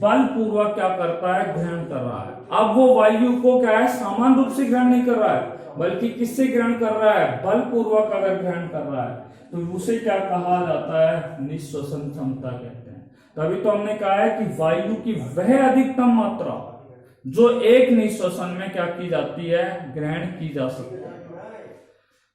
बलपूर्वक क्या करता है, ग्रहण कर रहा है। अब वो वायु को क्या है, सामान्य रूप से ग्रहण नहीं कर रहा है, बल्कि किससे ग्रहण कर रहा है, बलपूर्वक अगर ग्रहण कर रहा है तो उसे क्या कहा जाता है, निश्वसन क्षमता कहते हैं। तभी तो हमने कहा है कि वायु की वह अधिकतम मात्रा जो एक निश्वसन में क्या की जाती है, ग्रहण की जा सकती है,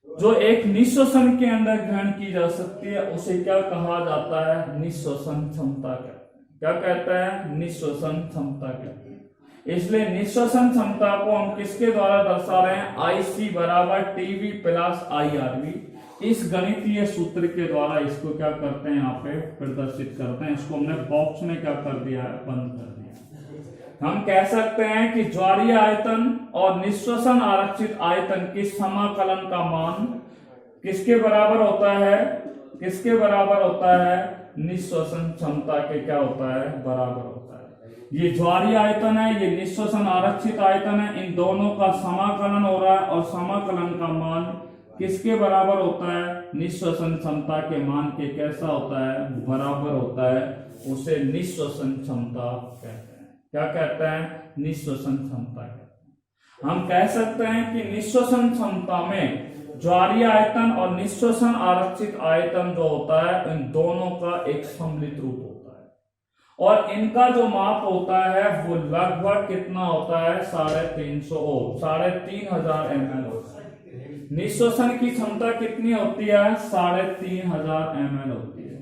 जो एक निश्वसन के अंदर ग्रहण की जा सकती है उसे क्या कहा जाता है, निश्वसन क्षमता कहते हैं। क्या कहता है, निश्वसन क्षमता कहते हैं। इसलिए निश्वसन क्षमता को हम किसके द्वारा दर्शा रहे हैं, IC बराबर टीवी प्लस IRV, इस गणितीय सूत्र के द्वारा इसको क्या करते हैं, यहाँ पे प्रदर्शित करते हैं। इसको हमने बॉक्स में क्या कर दिया है, बंद कर दिया। हम कह सकते हैं कि ज्वारीय आयतन और निश्वसन आरक्षित आयतन के समाकलन का मान किसके बराबर होता है, किसके बराबर होता है, निश्वसन क्षमता के क्या होता है, बराबर होता है। ये ज्वारीय आयतन है, ये निश्वसन आरक्षित आयतन है, इन दोनों का समाकलन हो रहा है और समाकलन का मान किसके बराबर होता है, निश्वसन क्षमता के मान के कैसा होता है, बराबर होता है, उसे निश्वसन क्षमता कहते हैं। क्या कहते हैं, निश्वसन क्षमता कहते हैं। हम कह सकते हैं कि निश्वसन क्षमता में ज्वारीय आयतन और निश्वसन आरक्षित आयतन जो होता है इन दोनों का एक सम्मिलित रूप होता है और इनका जो माप होता है वो लगभग कितना होता है, 3,500 ml होता है। निश्वसन की क्षमता कितनी होती है, 3,500 ml होती है।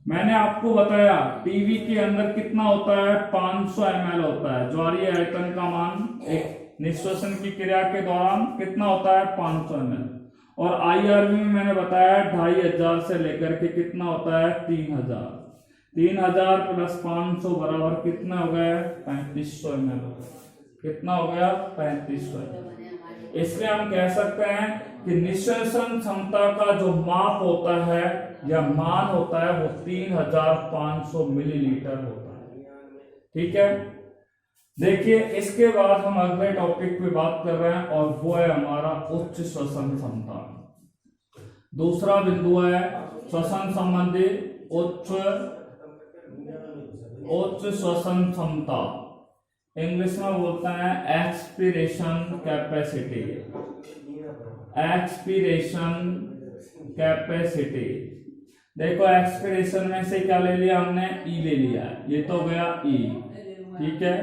मैंने आपको बताया टीवी के अंदर कितना होता है, 500 ml होता है। ज्वारीय आयतन का मान एक निश्वसन की क्रिया के दौरान कितना होता है, 500 ml। और IRV में मैंने बताया 2,500 से लेकर के कितना होता है, 3,000। 3,000 प्लस 500 बराबर कितना हो गया, 3,500 ml। कितना हो गया, 3,500 ml। इसलिए हम कह सकते हैं कि निश्वसन क्षमता का जो माप होता है या मान होता है वो 3,500 मिलीलीटर होता है, ठीक है। देखिए, इसके बाद हम अगले टॉपिक पे बात कर रहे हैं और वो है हमारा उच्च श्वसन क्षमता। दूसरा बिंदु है श्वसन संबंधी उच्च श्वसन क्षमता, इंग्लिश में बोलते हैं एक्सपीरेशन कैपेसिटी। एक्सपीरेशन कैपेसिटी, देखो एक्सपीरेशन में से क्या ले लिया हमने, ई ले लिया, ये तो हो गया ई, ठीक है।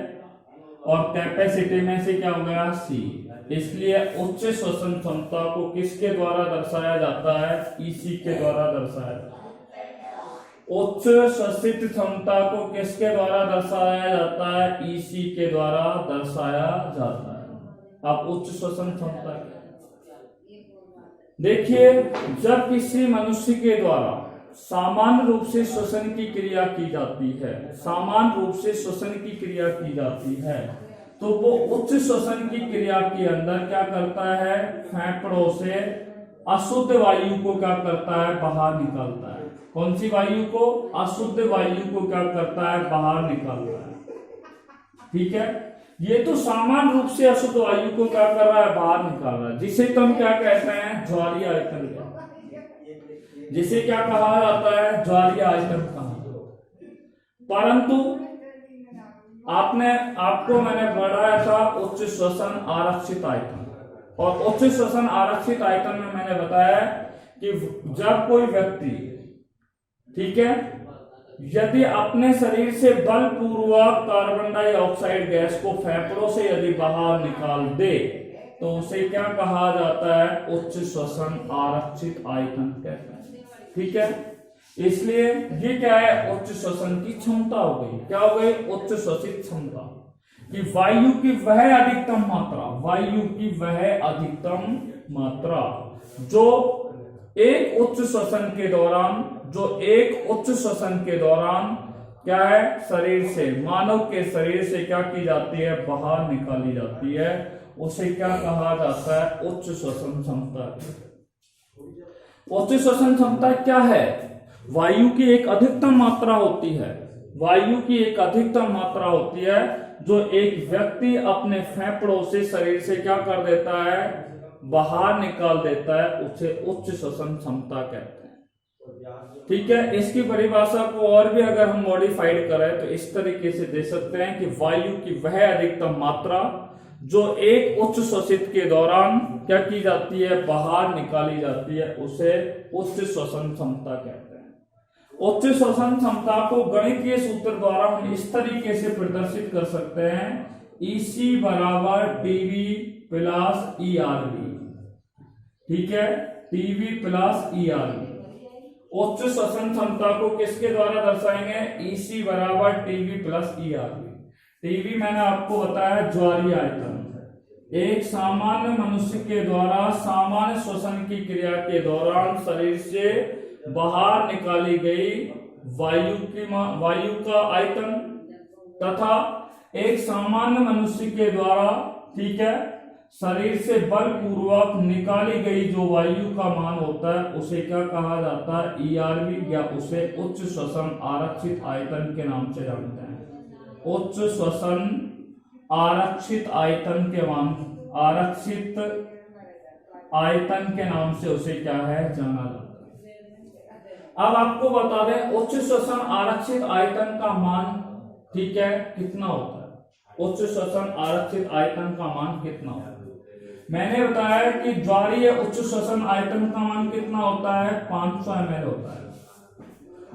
और कैपेसिटी में से क्या हो गया, सी। इसलिए उच्च श्वसन क्षमता को किसके द्वारा दर्शाया जाता है, ईसी के द्वारा दर्शाया जाता है। उच्च श्वसित क्षमता को किसके द्वारा दर्शाया जाता है, ईसी के द्वारा दर्शाया जाता है। अब उच्च श्वसन क्षमता क्या है? देखिए, जब किसी मनुष्य के द्वारा सामान्य रूप से श्वसन की क्रिया की जाती है, सामान्य रूप से श्वसन की क्रिया की जाती है, तो वो उच्च श्वसन की क्रिया के अंदर क्या करता है? फेफड़ों से अशुद्ध वायु को क्या करता है? बाहर निकालता है। कौन सी वायु को? अशुद्ध वायु को क्या करता है? बाहर निकालता है। ठीक है, ये तो सामान्य रूप से अशुद्ध वायु को क्या कर रहा है? बाहर निकाल रहा है, जिसे तो हम क्या कहते हैं? ज्वारीय आयतन। जिसे क्या कहा जाता है? ज्वारीय आयतन कहा। परंतु आपको मैंने बताया था उच्च श्वसन आरक्षित आयतन, और उच्च श्वसन आरक्षित आयतन में मैंने बताया कि जब कोई व्यक्ति, ठीक है, यदि अपने शरीर से बलपूर्वक कार्बन डाइऑक्साइड गैस को फेफड़ों से यदि बाहर निकाल दे, तो उसे क्या कहा जाता है? उच्च श्वसन आरक्षित आयतन कहते हैं। ठीक है, इसलिए ये क्या है? उच्च श्वसन की क्षमता हो गई। क्या हो गई? उच्च श्वसित क्षमता, कि वायु की वह अधिकतम मात्रा, वायु की वह अधिकतम मात्रा जो एक उच्च श्वसन के दौरान, क्या है? शरीर से, मानव के शरीर से क्या की जाती है? बाहर निकाली जाती है, उसे क्या कहा जाता है? उच्च श्वसन क्षमता। उच्च श्वसन क्षमता क्या है? वायु की एक अधिकतम मात्रा होती है, वायु की एक अधिकतम मात्रा होती है जो एक व्यक्ति अपने फेफड़ों से, शरीर से क्या कर देता है? बाहर निकाल देता है, उसे उच्च श्वसन क्षमता कहते हैं। ठीक है, इसकी परिभाषा को और भी अगर हम मॉडिफाइड करें तो इस तरीके से दे सकते हैं कि वायु की वह अधिकतम मात्रा जो एक उच्च श्वसित के दौरान क्या की जाती है? बाहर निकाली जाती है, उसे उच्च श्वसन क्षमता कहते हैं। उच्च श्वसन क्षमता को गणितीय सूत्र द्वारा हम इस तरीके से प्रदर्शित कर सकते हैं, EC बराबर TV प्लस ERV। ठीक है, TV प्लस ERV। उच्च श्वसन क्षमता को किसके द्वारा दर्शाएंगे? EC बराबर TV प्लस ERV। टीवी मैंने आपको बताया ज्वारीय आयतन। एक सामान्य मनुष्य के द्वारा सामान्य श्वसन की क्रिया के दौरान शरीर से बाहर निकाली गई वायु का आयतन, तथा एक सामान्य मनुष्य के द्वारा, ठीक है, शरीर से बलपूर्वक निकाली गई जो वायु का मान होता है, उसे क्या कहा जाता है? ERV, या उसे उच्च श्वसन आरक्षित आयतन के नाम से जानते हैं। उच्च श्वसन आरक्षित आयतन के नाम से उसे क्या है? जाना जाता है। अब आपको बता दें उच्च श्वसन आरक्षित आयतन का मान, ठीक है, कितना होता है? उच्च श्वसन आरक्षित आयतन का मान कितना होता है? मैंने बताया कि ज्वारीय उच्च श्वसन आयतन का मान कितना होता है? 500 ml होता है,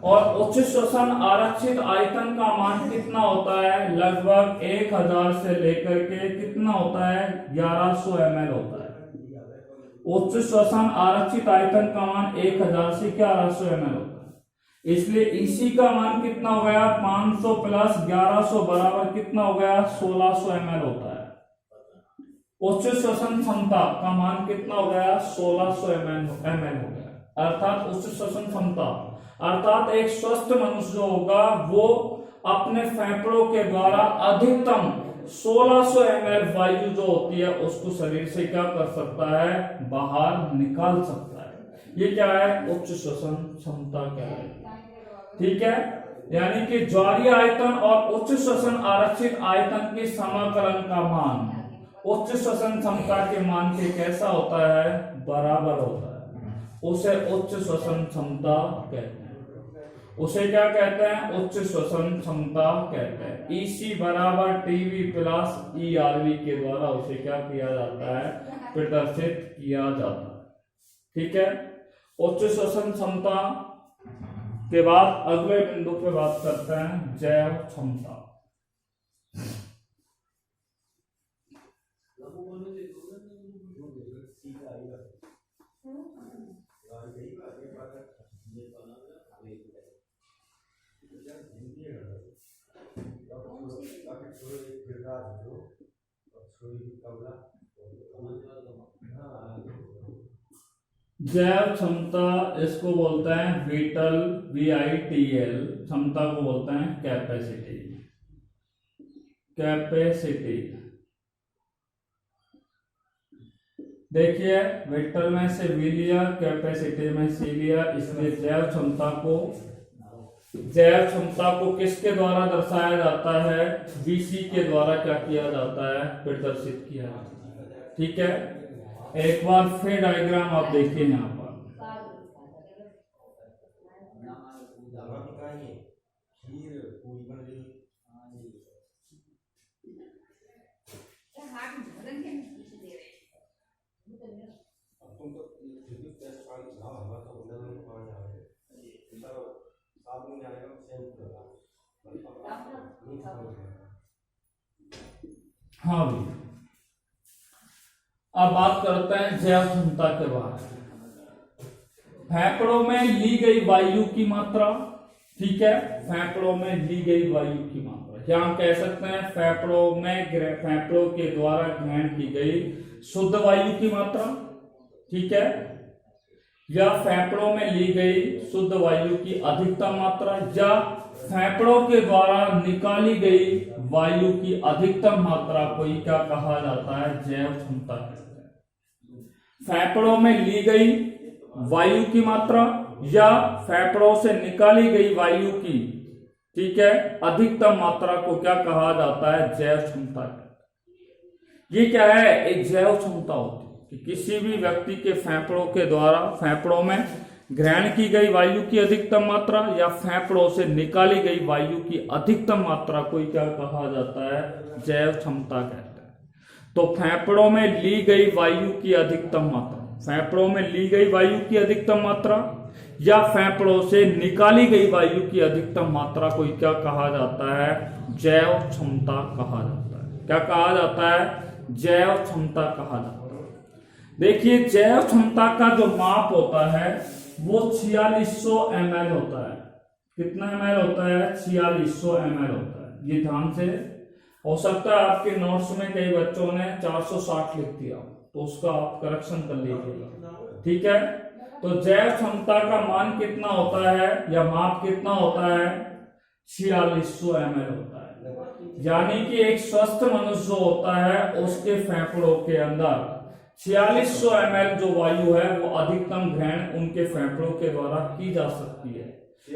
और उच्च श्वसन आरक्षित आयतन का मान कितना होता है? लगभग 1000 से लेकर के कितना होता है? 1100 ml होता है। उच्च श्वसन आरक्षित आयतन का मान 1000 से 1100 ml होता है। इसलिए EC का मान कितना हो गया? 500 प्लस 1100 बराबर कितना हो गया? 1600 ml होता है। उच्च श्वसन क्षमता का मान कितना हो गया? 1600 ml हो गया। अर्थात उच्च श्वसन क्षमता अर्थात एक स्वस्थ मनुष्य होगा वो अपने फेफड़ों के द्वारा अधिकतम 1600 ml वायु जो होती है उसको शरीर से क्या कर सकता है? बाहर निकाल सकता है। ये क्या है? उच्च श्वसन क्षमता क्या है? ठीक है, यानी कि ज्वारीय आयतन और उच्च श्वसन आरक्षित आयतन के समाकलन का मान उच्च श्वसन क्षमता के मान के कैसा होता है? बराबर होता है। उसे उच्च श्वसन क्षमता कहते हैं। उसे क्या कहते हैं? उच्च श्वसन क्षमता कहते हैं। EC बराबर TV प्लस ERV के द्वारा उसे क्या किया जाता है? प्रदर्शित किया जाता है। ठीक है, उच्च श्वसन क्षमता के बाद अगले बिंदु पे बात करते हैं जैव क्षमता। जैव क्षमता इसको बोलते हैं विटल, VITL, क्षमता को बोलते हैं कैपेसिटी। कैपेसिटी देखिए, विटल में से वी लिया, कैपेसिटी में सी लिया, इसलिए जैव क्षमता को किसके द्वारा दर्शाया जाता है? VC के द्वारा क्या किया जाता है? प्रदर्शित किया जाता है। ठीक है, एक बार फिर डायग्राम आप देखिए यहाँ पर। हाँ भैया, अब बात करते हैं जैव क्षमता के बारे में। फेफड़ों में ली गई वायु की मात्रा, ठीक है, फेफड़ों में ली गई वायु की मात्रा, क्या हम कह सकते हैं? फेफड़ों के द्वारा ग्रहण की गई शुद्ध वायु की मात्रा, ठीक है, या फेफड़ों में ली गई शुद्ध वायु की अधिकतम मात्रा, या फेफड़ों के द्वारा निकाली गई वायु की अधिकतम मात्रा को ही क्या कहा जाता है? जैव क्षमता कहते हैं। फेफड़ों में ली गई वायु की मात्रा या फेफड़ों से निकाली गई वायु की, ठीक है, अधिकतम मात्रा को क्या कहा जाता है? जैव क्षमता। ये क्या है? एक जैव क्षमता होती है कि किसी भी व्यक्ति के फेफड़ों के द्वारा फेफड़ों में ग्रहण की गई वायु की अधिकतम मात्रा या फेफड़ों से निकाली गई वायु की अधिकतम मात्रा को क्या कहा जाता है? जैव क्षमता कहते हैं। तो फेफड़ों में ली गई वायु की अधिकतम मात्रा, फेफड़ों में ली गई वायु की अधिकतम मात्रा या फेफड़ों से निकाली गई वायु की अधिकतम मात्रा को क्या कहा जाता है? जैव क्षमता कहा जाता है। क्या कहा जाता है? जैव क्षमता कहा जाता है। देखिए, जैव क्षमता का जो माप होता है वो 4600 ml होता है। कितना ml होता है? 4600 ml होता है। ये ध्यान से, हो सकता है आपके नोट्स में कई बच्चों ने 460 लिख दिया, तो उसका आप करेक्शन कर लीजिएगा, ठीक है। तो जैव क्षमता का मान कितना होता है या माप कितना होता है? 4600 ml होता है। यानी कि एक स्वस्थ मनुष्य जो होता है उसके फेफड़ों के अंदर 4600 ml जो वायु है वो अधिकतम ग्रहण उनके फेफड़ों के द्वारा की जा सकती है,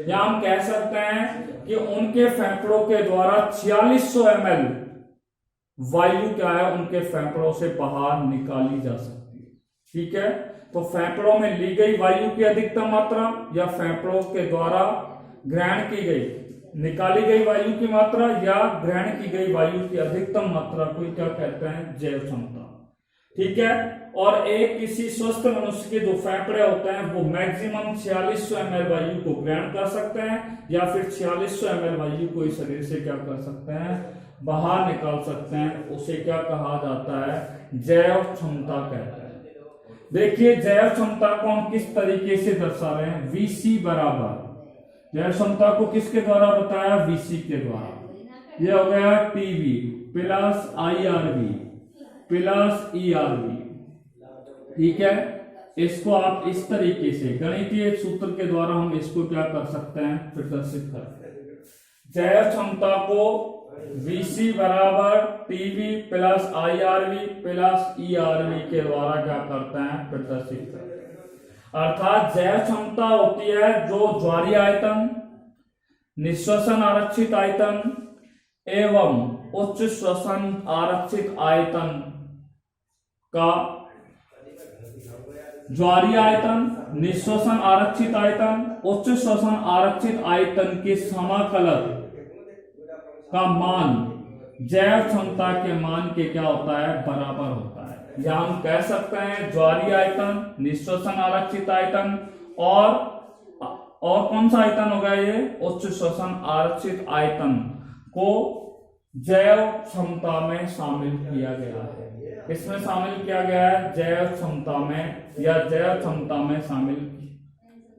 या हम कह सकते हैं कि उनके फेफड़ों के द्वारा 4600 ml वायु क्या है? उनके फेफड़ों से बाहर निकाली जा सकती है, ठीक है। तो फेफड़ों में ली गई वायु की अधिकतम मात्रा या फेफड़ों के द्वारा ग्रहण की गई, निकाली गई वायु की मात्रा या ग्रहण की गई वायु की अधिकतम मात्रा को क्या कहते हैं? जैव क्षमता, ठीक है। और एक किसी स्वस्थ मनुष्य के जो फेफड़े होते हैं वो मैक्सिमम 4600 ml वायु को ग्रहण कर सकते हैं या फिर 4600 ml वायु को इस शरीर से क्या कर सकते हैं? बाहर निकाल सकते हैं। उसे क्या कहा जाता है? जैव क्षमता कहते हैं। देखिए, जैव क्षमता को हम किस तरीके से दर्शा रहे हैं? VC बराबर, जैव क्षमता को किसके द्वारा बताया? VC के द्वारा। ये हो गया TB plus IRV plus ERV, ठीक है। इसको आप इस तरीके से गणितीय सूत्र के द्वारा हम इसको क्या कर सकते हैं? प्रदर्शित कर सकते हैं। जैव क्षमता को VC बराबर TB plus IRV plus ERV के द्वारा क्या करते हैं? प्रदर्शित करते हैं। अर्थात जैव क्षमता होती है जो ज्वारीय आयतन, निःश्वसन आरक्षित आयतन एवं उच्च श्वसन आरक्षित आयतन का, ज्वारीय आयतन, निःश्वसन आरक्षित आयतन, उच्च श्वसन आरक्षित आयतन के समाकलन का मान जैव क्षमता के मान के क्या होता है? बराबर होता है। या हम कह सकते हैं ज्वारीय आयतन, निःश्वसन आरक्षित आयतन और कौन सा आयतन होगा? ये उच्च श्वसन आरक्षित आयतन को जैव क्षमता में शामिल किया गया है। इसमें शामिल किया गया है जैव क्षमता में, या जैव क्षमता में शामिल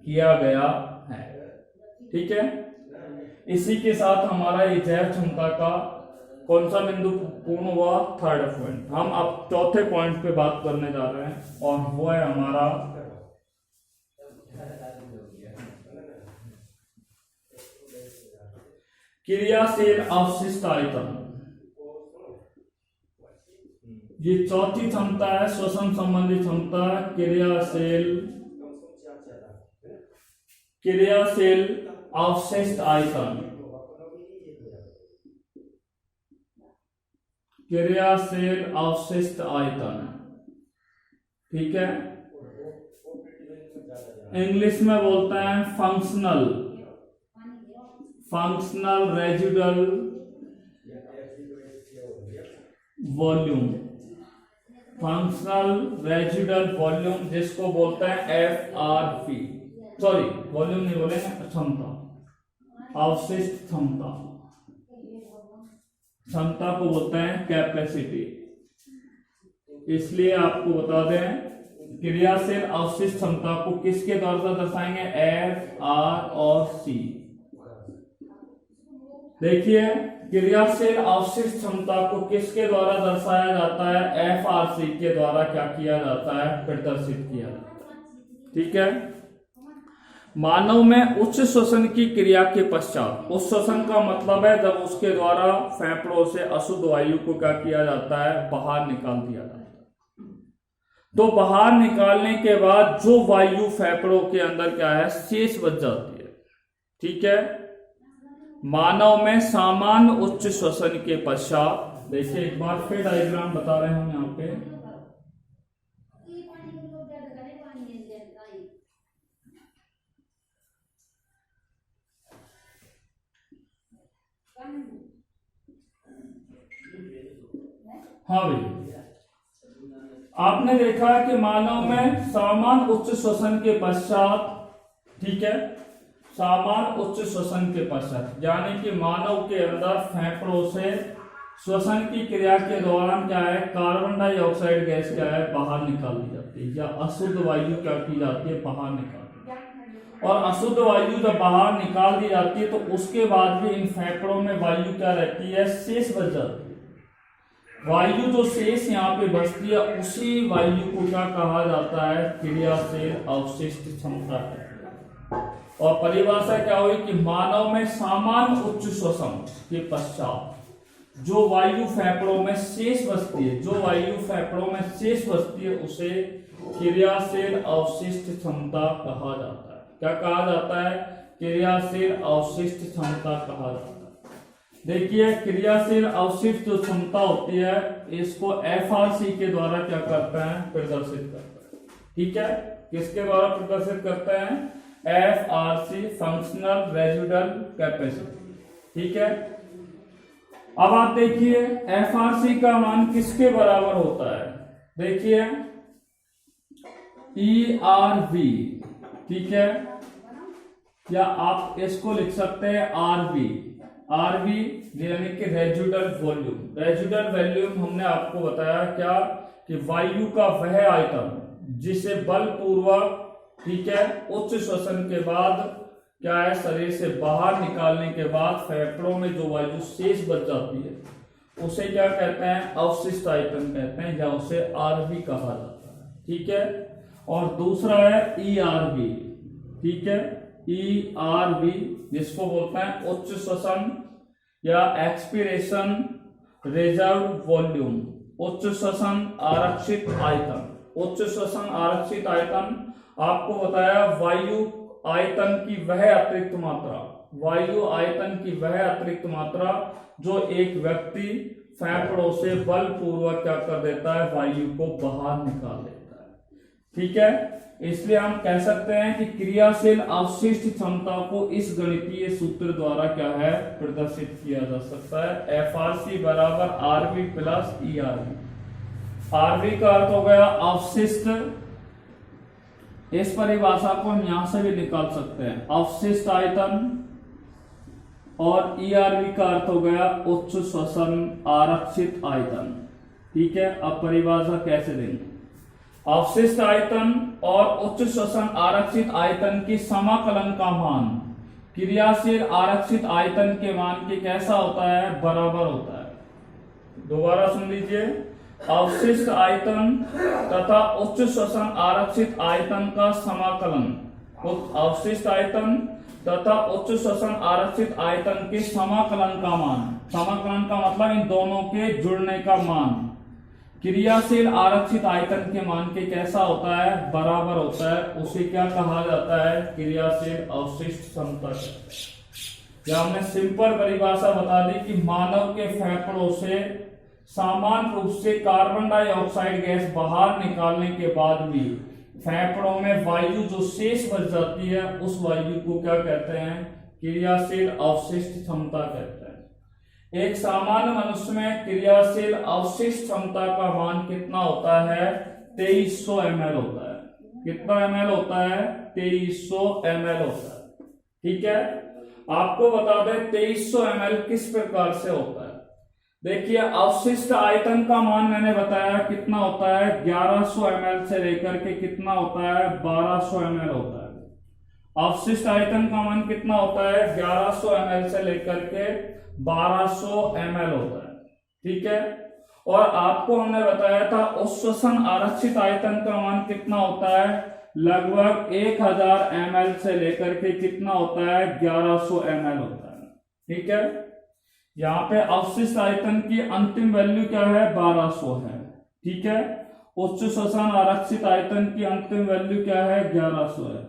किया गया है, ठीक है। इसी के साथ हमारा ये जैव क्षमता का कौन सा बिंदु पूर्ण हुआ? Third point. हम अब चौथे पॉइंट पे बात करने जा रहे हैं और वो है हमारा क्रियाशील अवशिष्ट आयतन। ये चौथी क्षमता है, श्वसन संबंधी क्षमता, क्रियाशील अवशिष्ट आयतन। क्रियाशील अवशिष्ट आयतन, ठीक है। इंग्लिश में बोलते हैं functional residual volume. Functional residual volume जिसको बोलते हैं FRV, सॉरी वॉल्यूम नहीं बोलेंगे, क्षमता, अवशिष्ट क्षमता को बोलते हैं कैपेसिटी। इसलिए आपको बता दें क्रियाशील अवशिष्ट क्षमता को किसके द्वारा दर्शाएंगे? F, R और C। देखिए क्रियाशील अवशिष्ट क्षमता को किसके द्वारा दर्शाया जाता है? FRC के द्वारा क्या किया जाता है? प्रदर्शित किया जाता है, ठीक है। मानव में उच्च श्वसन की क्रिया के पश्चात, उच्च श्वसन का मतलब है जब उसके द्वारा फेफड़ों से अशुद्ध वायु को क्या किया जाता है? बाहर निकाल दिया जाता है। तो बाहर निकालने के बाद जो वायु फेफड़ों के अंदर क्या है? शेष बच जाती है, ठीक है। मानव में सामान्य उच्च श्वसन के पश्चात, देखिए एक बार फिर डायग्राम बता रहे हैं हम यहाँ पे। हाँ भाई, आपने देखा कि मानव में सामान्य उच्च श्वसन के पश्चात, ठीक है, सामान्य उच्च श्वसन के पश्चात यानी कि मानव के अंदर फेफड़ों से श्वसन की क्रिया के दौरान क्या है? कार्बन डाइऑक्साइड गैस क्या है? बाहर निकाल दी जाती है, या अशुद्ध वायु क्या की जाती है? बाहर निकाल दी जाती है। और अशुद्ध वायु जब बाहर निकाल दी जाती है तो उसके बाद भी इन फेफड़ों में वायु क्या रहती है? शेष बच जाती है। वायु जो शेष यहाँ पे बचती है उसी वायु को क्या कहा जाता है? क्रियाशील अवशिष्ट क्षमता है। और परिभाषा क्या हुई कि मानव में सामान्य उच्च श्वसन के पश्चात जो वायु फेफड़ों में शेष बचती है, उसे क्रियाशील अवशिष्ट क्षमता कहा जाता है। क्या कहा जाता है? क्रियाशील अवशिष्ट क्षमता कहा जाता है। देखिए क्रियाशील अवशिष्ट जो क्षमता होती है इसको FRC के द्वारा क्या करते हैं? प्रदर्शित करते हैं, ठीक है। किसके द्वारा प्रदर्शित करते हैं? FRC, फंक्शनल रेजिडुअल कैपेसिटी, ठीक है। अब आप देखिए FRC का मान किसके बराबर होता है? देखिए ERV, ठीक है, या आप इसको लिख सकते हैं RV यानी कि रेजिडुअल वॉल्यूम। हमने आपको बताया क्या कि वायु का वह आयतन जिसे बलपूर्वक, ठीक है, उच्च श्वसन के बाद क्या है? शरीर से बाहर निकालने के बाद फेफड़ों में जो वायु शेष बच जाती है उसे क्या कहते हैं? अवशिष्ट आयतन कहते हैं, या उसे RV कहा जाता है, ठीक है। और दूसरा है ERV, ठीक है, ERV जिसको बोलते हैं उच्च श्वसन या एक्सपीरेशन रिजर्व वॉल्यूम, उच्च श्वसन आरक्षित आयतन। आपको बताया वायु आयतन की वह अतिरिक्त मात्रा जो एक व्यक्ति फेफड़ों से बलपूर्वक क्या कर देता है? वायु को बाहर निकाल देता है, ठीक है। इसलिए हम कह सकते हैं कि क्रियाशील अवशिष्ट क्षमता को इस गणितीय सूत्र द्वारा क्या है? प्रदर्शित किया जा सकता है। FRC बराबर RV प्लस ERV। RV का अर्थ हो गया अवशिष्ट, इस परिभाषा को हम यहां से भी निकाल सकते हैं, अवशिष्ट आयतन, और ERV का अर्थ हो गया उच्च श्वसन आरक्षित आयतन, ठीक है। अब परिभाषा कैसे देंगे? अवशिष्ट आयतन और उच्च श्वसन आरक्षित आयतन की समाकलन का मान क्रियाशील आरक्षित आयतन के मान के कैसा होता है? बराबर होता है। दोबारा सुन लीजिए, अवशिष्ट आयतन तथा उच्च श्वसन आरक्षित आयतन का समाकलन, अवशिष्ट आयतन तथा उच्च श्वसन आरक्षित आयतन के समाकलन का मान, समाकलन का मतलब इन दोनों के जुड़ने का मान क्रियाशील आरक्षित आयतन के मान के कैसा होता है, बराबर होता है। उसे क्या कहा जाता है, क्रियाशील अवशिष्ट क्षमता। या हमने सिंपल परिभाषा बता दी कि मानव के फेफड़ों से सामान्य रूप से कार्बन डाइऑक्साइड गैस बाहर निकालने के बाद भी फेफड़ों में वायु जो शेष बच जाती है, उस वायु को क्या कहते हैं, क्रियाशील अवशिष्ट क्षमता कहते हैं। एक सामान्य मनुष्य में क्रियाशील अवशिष्ट क्षमता का मान कितना होता है, 2300 ml होता है। कितना ml होता है, 2300 ml होता है। ठीक है, आपको बता दें 2300 ml किस प्रकार से होता है। देखिए, अवशिष्ट आयतन का मान मैंने बताया कितना होता है, 1100 ml से लेकर के कितना होता है, 1200 ml होता है। अवशिष्ट आयतन का मान कितना होता है, 1100 ml से लेकर के 1200 ml होता है। ठीक है, और आपको हमने बताया था उच्च श्वसन आरक्षित आयतन का मान कितना होता है, लगभग 1000 ml से लेकर के कितना होता है, 1100 ml होता है। ठीक है, यहाँ पे अवशिष्ट आयतन की अंतिम वैल्यू क्या है, 1200 है। ठीक है, उच्च श्वसन आरक्षित आयतन की अंतिम वैल्यू क्या है, 1100 है।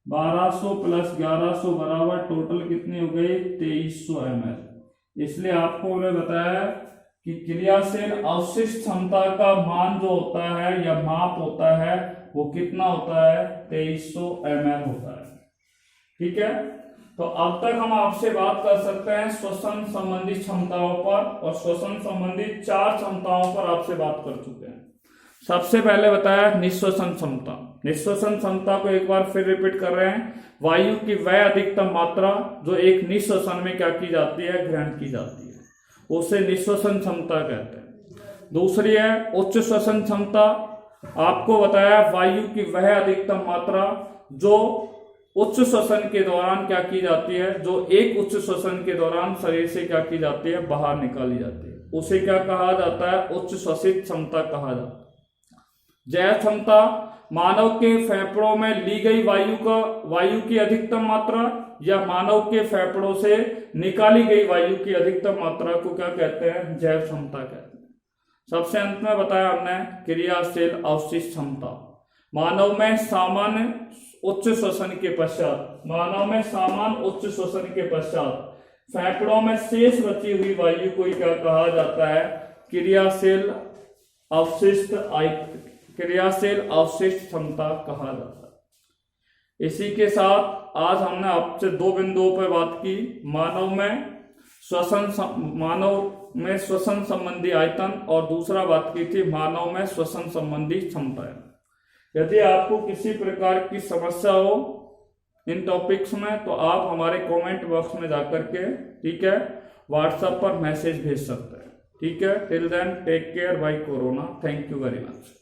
1200 प्लस 1100 बराबर टोटल कितनी हो गई, 2300 ml। इसलिए आपको मैंने बताया कि क्रियाशील अवशिष्ट क्षमता का मान जो होता है या माप होता है वो कितना होता है, 2300 ml होता है। ठीक है, तो अब तक हम आपसे बात कर सकते हैं श्वसन संबंधी क्षमताओं पर, और श्वसन संबंधी 4 क्षमताओं पर आपसे बात कर चुके हैं। सबसे पहले बताया निश्वसन क्षमता। निश्वसन क्षमता को एक बार फिर रिपीट कर रहे हैं, वायु की वह अधिकतम मात्रा जो एक निश्वसन में क्या की जाती है, ग्रहण की जाती है, उसे निश्वसन क्षमता कहते हैं। दूसरी है उच्च श्वसन क्षमता। आपको बताया वायु की वह अधिकतम मात्रा जो उच्च श्वसन के दौरान क्या की जाती है, जो एक उच्च श्वसन के दौरान शरीर से क्या की जाती है, बाहर निकाली जाती है, उसे क्या कहा जाता है, उच्च श्वसित क्षमता कहा जाता है। जय क्षमता, मानव के फेफड़ों में ली गई वायु की अधिकतम मात्रा या मानव के फेफड़ों से निकाली गई वायु की अधिकतम मात्रा को क्या कहते हैं, जैव क्षमता कहते हैं। सबसे अंत में बताया हमने क्रियाशील अवशिष्ट क्षमता। मानव में सामान्य उच्च श्वसन के पश्चात, फेफड़ों में शेष बची हुई वायु को क्या कहा जाता है, क्रियाशील अवशिष्ट क्षमता कहा जाता है। इसी के साथ आज हमने आपसे 2 बिंदुओं पर बात की, मानव में श्वसन संबंधी आयतन, और दूसरा बात की थी मानव में श्वसन संबंधी क्षमताएं। यदि आपको किसी प्रकार की समस्या हो इन टॉपिक्स में तो आप हमारे कमेंट बॉक्स में जाकर के, ठीक है, व्हाट्सएप पर मैसेज भेज सकते हैं। ठीक है, till then take care, bye corona, thank you very much.